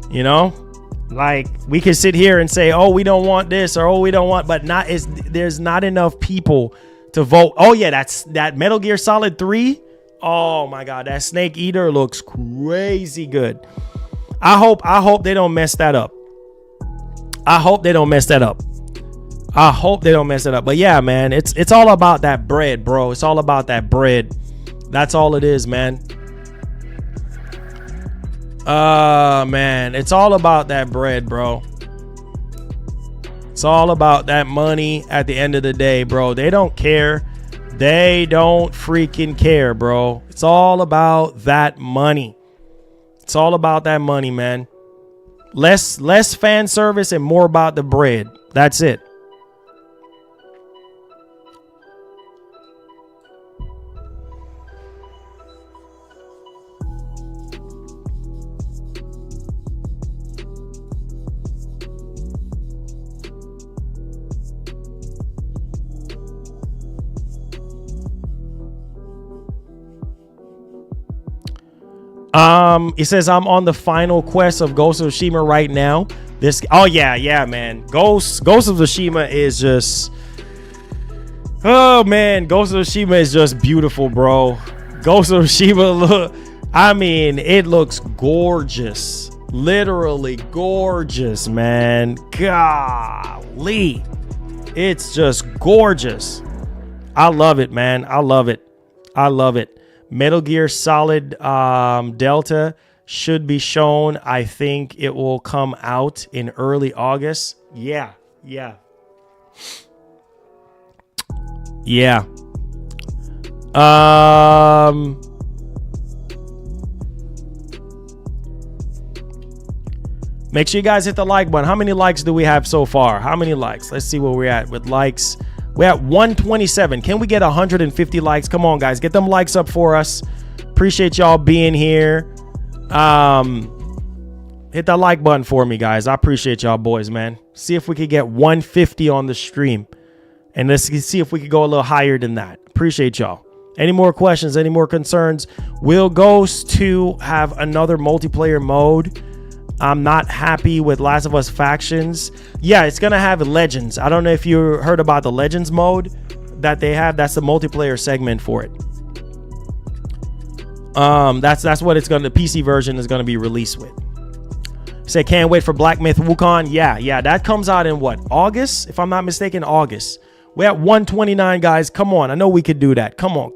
You know, like we can sit here and say, oh, we don't want this, or oh, we don't want, but there's not enough people to vote. Oh yeah, that Metal Gear Solid 3. Oh my God, that Snake Eater looks crazy good. I hope they don't mess that up. I hope they don't mess that up. But yeah, man, it's all about that bread, bro. It's all about that bread. That's all it is, man. Man, it's all about that bread, bro. It's all about that money at the end of the day, bro. They don't care. They don't freaking care, bro. It's all about that money. It's all about that money, man. Less fan service and more about the bread. That's it. It says I'm on the final quest of Ghost of Tsushima right now. Oh yeah, man. Ghost of Tsushima is just, oh man, Ghost of Tsushima is just beautiful, bro. Ghost of Tsushima, I mean, it looks gorgeous. Literally gorgeous, man. Golly. It's just gorgeous. I love it, man. I love it. Metal Gear Solid Delta should be shown. I think it will come out in early August. Yeah. Make sure you guys hit the like button. How many likes do we have so far? How many likes? Let's see where we're at with likes. We're at 127. Can we get 150 likes? Come on, guys. Get them likes up for us. Appreciate y'all being here. Hit that like button for me, guys. I appreciate y'all boys, man. See if we could get 150 on the stream. And let's see if we could go a little higher than that. Appreciate y'all. Any more questions? Any more concerns? Will Ghost 2 have another multiplayer mode? I'm not happy with Last of Us Factions. Yeah, it's going to have Legends. I don't know if you heard about the Legends mode that they have. That's the multiplayer segment for it. That's what it's going to, the PC version is going to be released with. Say, can't wait for Black Myth Wukong. Yeah, that comes out in what? August? If I'm not mistaken, August. We're at 129, guys. Come on. I know we could do that. Come on.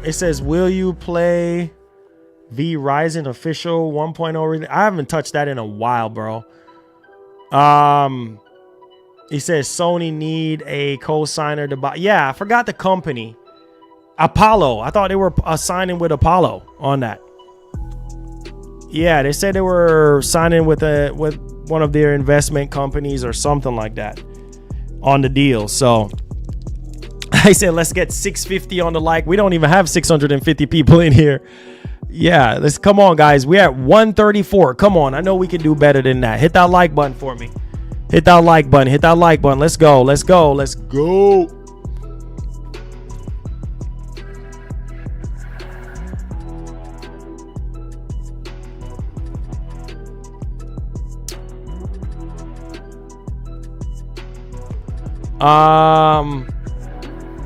It says, will you play V Rising official 1.0? I haven't touched that in a while, bro. He says Sony need a co-signer to buy. Yeah, I forgot the company. Apollo. I thought they were signing with Apollo on that. Yeah, they said they were signing with one of their investment companies or something like that on the deal. So I said, let's get 650 on the like. We don't even have 650 people in here. Yeah, let's come on, guys. We're at 134. Come on. I know we can do better than that. Hit that like button for me. Hit that like button. Hit that like button. Let's go. Let's go. Let's go.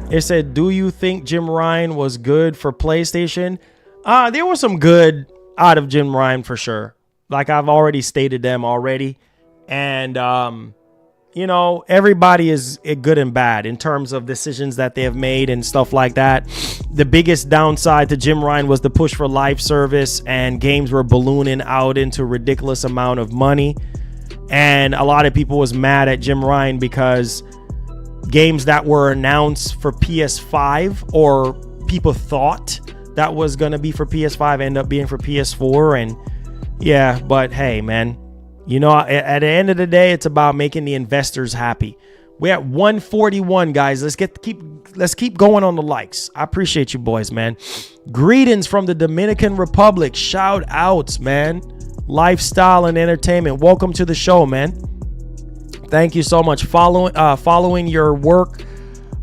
It said, do you think Jim Ryan was good for PlayStation? There was some good out of Jim Ryan for sure. Like I've already stated them already. And, you know, everybody is good and bad in terms of decisions that they have made and stuff like that. The biggest downside to Jim Ryan was the push for live service, and games were ballooning out into a ridiculous amount of money. And a lot of people was mad at Jim Ryan because games that were announced for PS5 or people thought that was going to be for PS5 end up being for PS4. And yeah, but hey, man, you know, at the end of the day, it's about making the investors happy. We're at 141, guys. Let's keep going on the likes. I appreciate you boys, man. Greetings from the Dominican Republic. Shout outs, man. Lifestyle and entertainment. Welcome to the show, man. Thank you so much. Following your work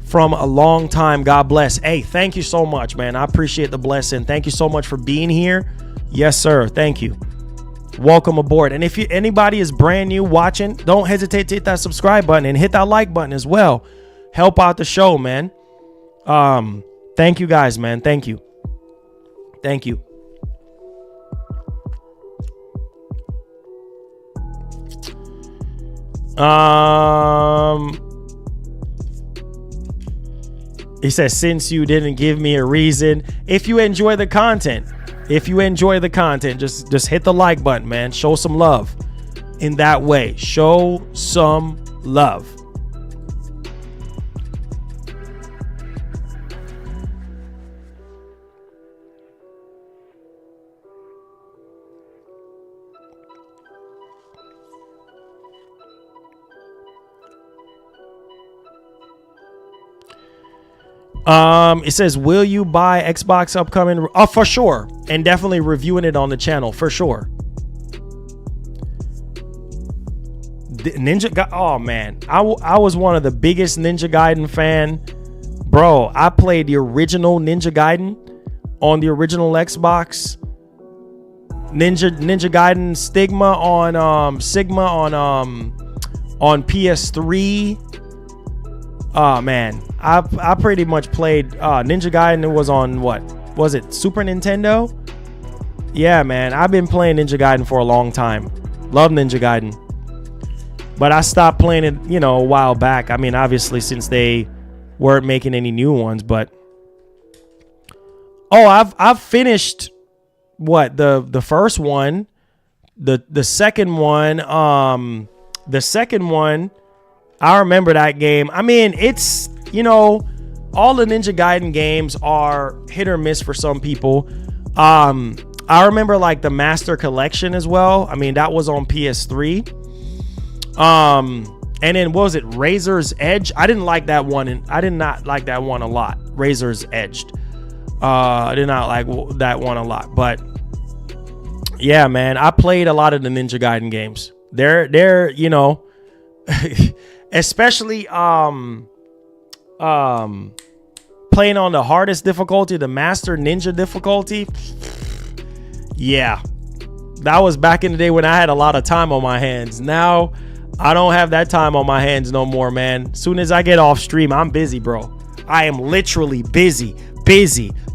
from a long time. God bless. Hey, thank you so much, man. I appreciate the blessing. Thank you so much for being here. Yes, sir. Thank you. Welcome aboard. And if anybody is brand new watching, don't hesitate to hit that subscribe button and hit that like button as well. Help out the show, man. Thank you guys, man. Thank you. Thank you. He says, since you didn't give me a reason. If you enjoy the content, just hit the like button, man. Show some love in that way. Show some love. It says, will you buy Xbox upcoming? Oh, for sure. And definitely reviewing it on the channel for sure. Oh man, I was one of the biggest Ninja Gaiden fan, bro. I played the original Ninja Gaiden on the original Xbox. Ninja Gaiden Sigma on PS3. Oh man, I pretty much played Ninja Gaiden. It was on what? was it Super Nintendo? Yeah, man, I've been playing Ninja Gaiden for a long time. Love Ninja Gaiden. But I stopped playing it, you know, a while back. I mean, obviously, since they weren't making any new ones, but I've finished what the first one, the second one, I remember that game. I mean, it's, you know, all the Ninja Gaiden games are hit or miss for some people. I remember like the Master Collection as well. I mean, that was on PS3. And then what was it? Razor's Edge. I didn't like that one, and I did not like that one a lot. Razor's Edge. I did not like that one a lot, but yeah, man, I played a lot of the Ninja Gaiden games. They're you know, especially playing on the hardest difficulty, the Master Ninja difficulty. Yeah, that was back in the day when I had a lot of time on my hands. Now I don't have that time on my hands no more, man. Soon as I get off stream, I'm busy, bro. I am literally busy.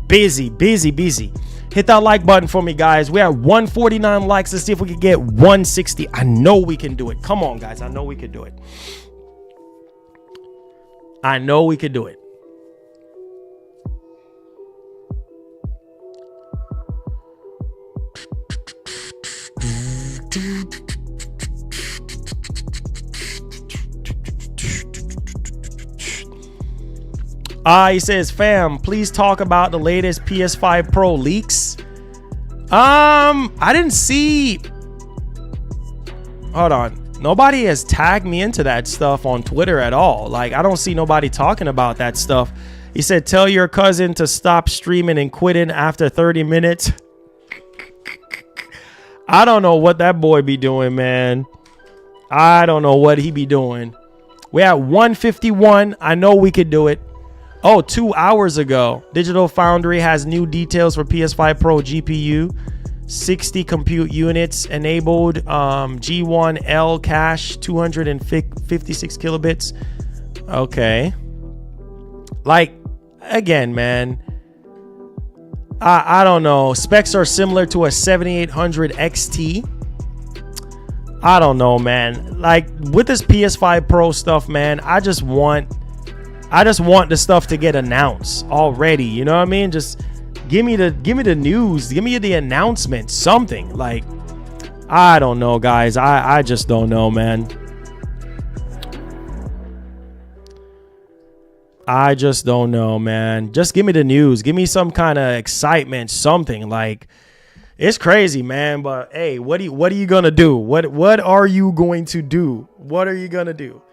Hit that like button for me, guys. We're at 149 likes. Let's see if we can get 160. I know we can do it. Come on, guys. I know we can do it. I know we could do it. He says, fam, please talk about the latest PS5 Pro leaks. I didn't see. Hold on. Nobody has tagged me into that stuff on Twitter at all. Like, I don't see nobody talking about that stuff. He said, tell your cousin to stop streaming and quitting after 30 minutes. I don't know what that boy be doing, man. I don't know what he be doing. We're at 151. I know we could do it. Oh, 2 hours ago, Digital Foundry has new details for PS5 Pro GPU. 60 compute units enabled, G1L cache, 256 kilobits. Okay. Like, again, man, I don't know. Specs are similar to a 7800 XT. I don't know, man. Like, with this PS5 Pro stuff, man, I just want the stuff to get announced already. You know what I mean? Just give me the news. Give me the announcement. Something. Like, I don't know, guys. I just don't know, man. I just don't know, man. Just give me the news. Give me some kind of excitement. Something. Like, it's crazy, man. But hey, what are you gonna do? What are you going to do? What are you gonna do?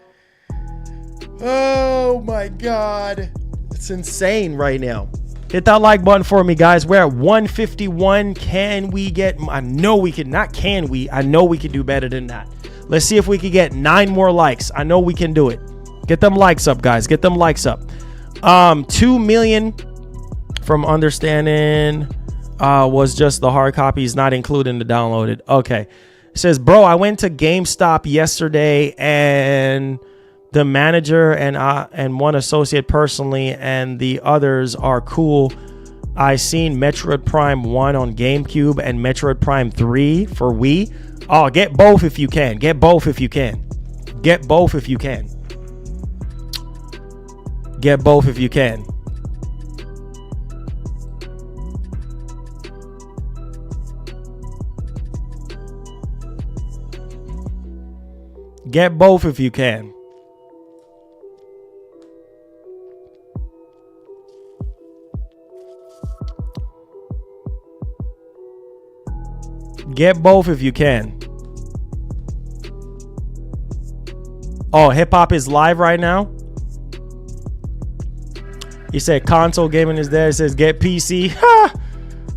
Oh my God. It's insane right now. Hit that like button for me, guys. We're at 151. Can we get, I know we can, not can we, I know we can do better than that. Let's see if we can get 9 more likes. I know we can do it. Get them likes up, guys. Get them likes up. 2 million from understanding was just the hard copies, not including the downloaded. Okay. It says, bro, I went to GameStop yesterday and the manager and one associate personally, and the others are cool. I seen Metroid Prime 1 on GameCube and Metroid Prime 3 for Wii. Oh, get both if you can. Get both if you can. Get both if you can. Get both if you can. Get both if you can. Get both if you can. Oh, hip hop is live right now. He said console gaming is there. It says get PC.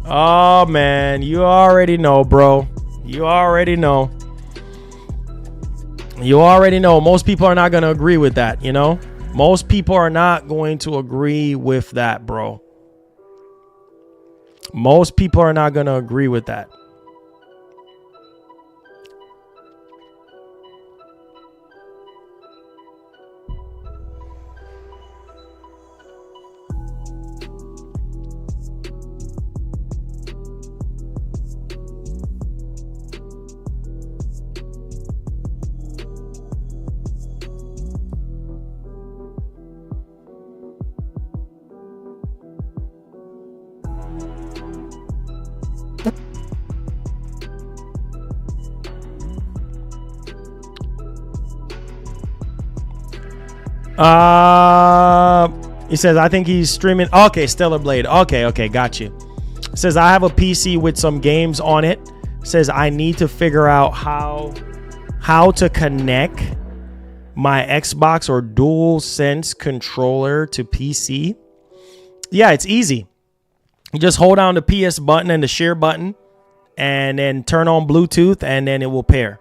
Oh man, you already know, bro. You already know. You already know. Most people are not going to agree with that, you know? Most people are not going to agree with that, bro. Most people are not going to agree with that. He says, I think he's streaming. Okay, Stellar Blade. Okay, got you. Says, I have a PC with some games on it. Says, I need to figure out how to connect my Xbox or DualSense controller to PC. Yeah, it's easy. You just hold down the PS button and the share button and then turn on Bluetooth and then it will pair.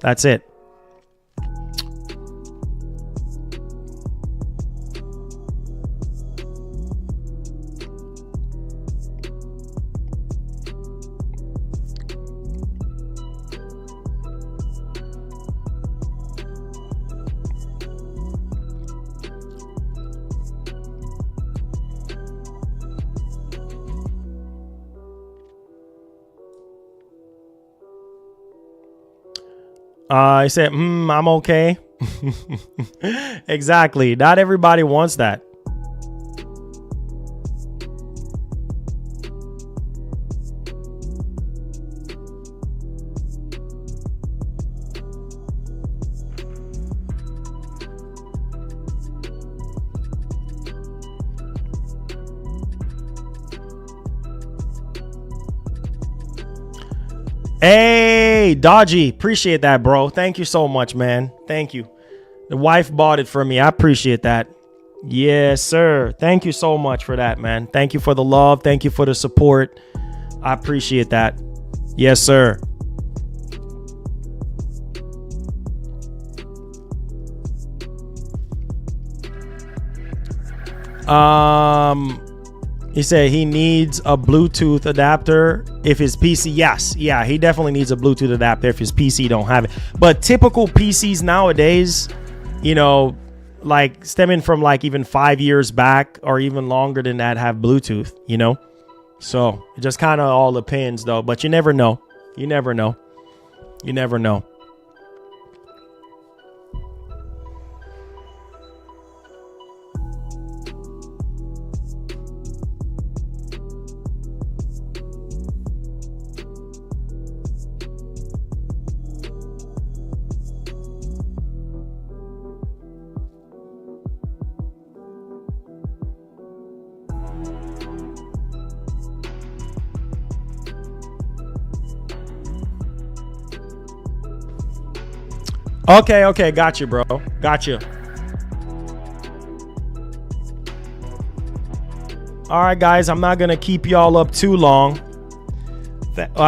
That's it. I said, I'm okay. Exactly. Not everybody wants that. Hey, Dodgy, appreciate that, bro. Thank you so much, man. Thank you. The wife bought it for me. I appreciate that. Yes, sir. Thank you so much for that, man. Thank you for the love. Thank you for the support. I appreciate that. Yes, sir. He said he needs a Bluetooth adapter if his PC. Yes, yeah, he definitely needs a Bluetooth adapter if his PC don't have it. But typical PCs nowadays, you know, like stemming from like even 5 years back or even longer than that, have Bluetooth, you know. So it just kind of all depends though. But you never know. You never know. You never know. Okay, got you, bro. Got you. All right, guys, I'm not gonna keep y'all up too long.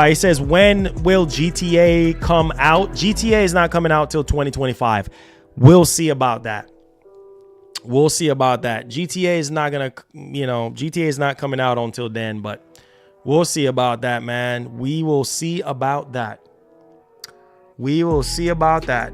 He says, when will GTA come out? GTA is not coming out till 2025. We'll see about that. We'll see about that. GTA is not gonna, GTA is not coming out until then, but we'll see about that, man. We will see about that. We will see about that.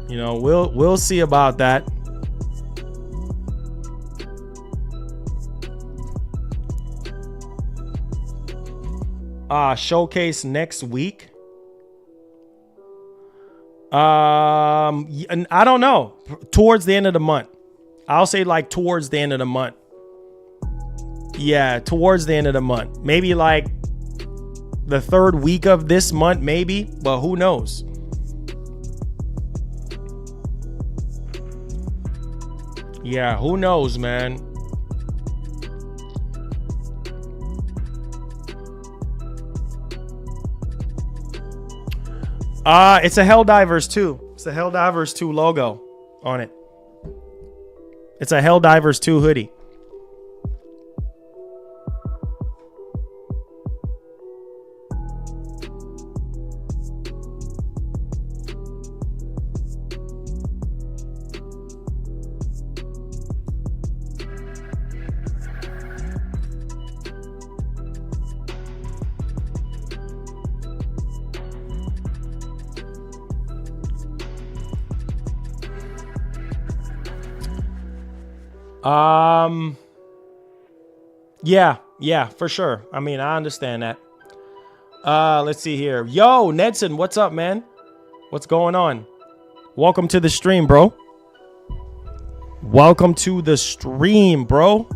You know, we'll see about that. Showcase next week. And I don't know. Towards the end of the month. I'll say like towards the end of the month. Yeah, towards the end of the month. Maybe like the third week of this month, maybe. But who knows? Yeah, who knows, man? It's a Helldivers 2. It's a Helldivers 2 logo on it. It's a Helldivers 2 hoodie. Yeah, for sure. I mean, I understand that. Let's see here. Yo, Nedson, what's up, man? What's going on? Welcome to the stream, bro. Welcome to the stream, bro.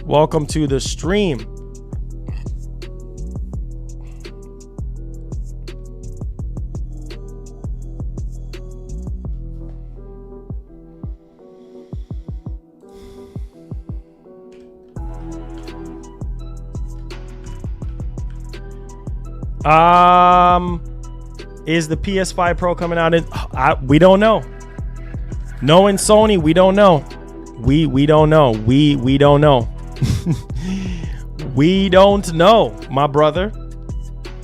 Welcome to the stream. Is the PS5 Pro coming out in? We don't know. Knowing Sony, we don't know. We don't know. We don't know. We don't know, my brother.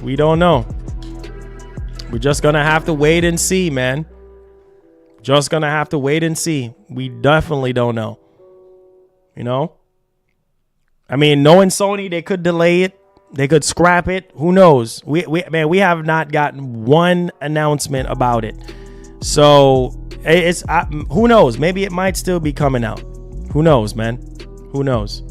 We don't know. We're just gonna have to wait and see, man. Just gonna have to wait and see. We definitely don't know. You know? I mean, knowing Sony, they could delay it. They could scrap it. Who knows? We have not gotten one announcement about it. So it's who knows? Maybe it might still be coming out. Who knows, man? Who knows?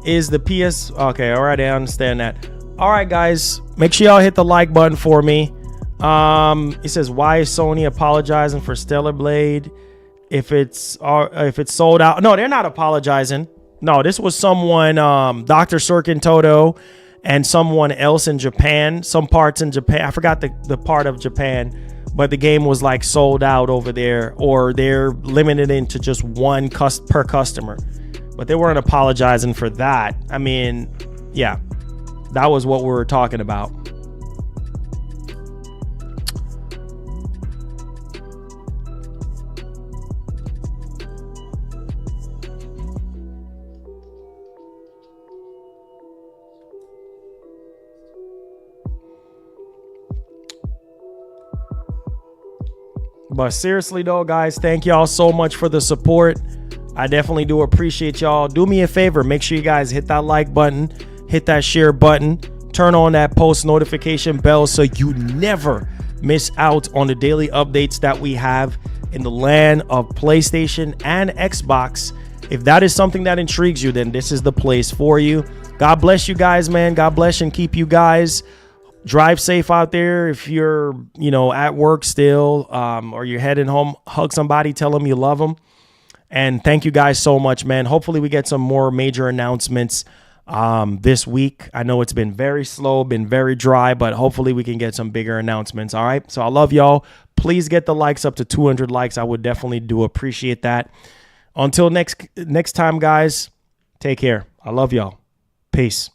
Is the PS okay? All right, I understand that. All right, guys, make sure y'all hit the like button for me. It says, why is Sony apologizing for Stellar Blade? If it's sold out. No, they're not apologizing. No, this was someone, Dr. Sirkin Toto and someone else in Japan. Some parts in Japan. I forgot the part of Japan, but the game was like sold out over there, or they're limited into just one per customer. But they weren't apologizing for that. I mean, yeah, that was what we were talking about. But seriously though, guys, thank y'all so much for the support. I definitely do appreciate y'all. Do me a favor, make sure you guys hit that like button, hit that share button, turn on that post notification bell so you never miss out on the daily updates that we have in the land of PlayStation and Xbox. If that is something that intrigues you, then this is the place for you. God bless you guys, man. God bless and keep you guys. Drive safe out there. If you're, at work still, or you're heading home, hug somebody, tell them you love them. And thank you guys so much, man. Hopefully we get some more major announcements this week. I know it's been very slow, been very dry, but hopefully we can get some bigger announcements. All right. So I love y'all. Please get the likes up to 200 likes. I would definitely do appreciate that. Until next time, guys, take care. I love y'all. Peace.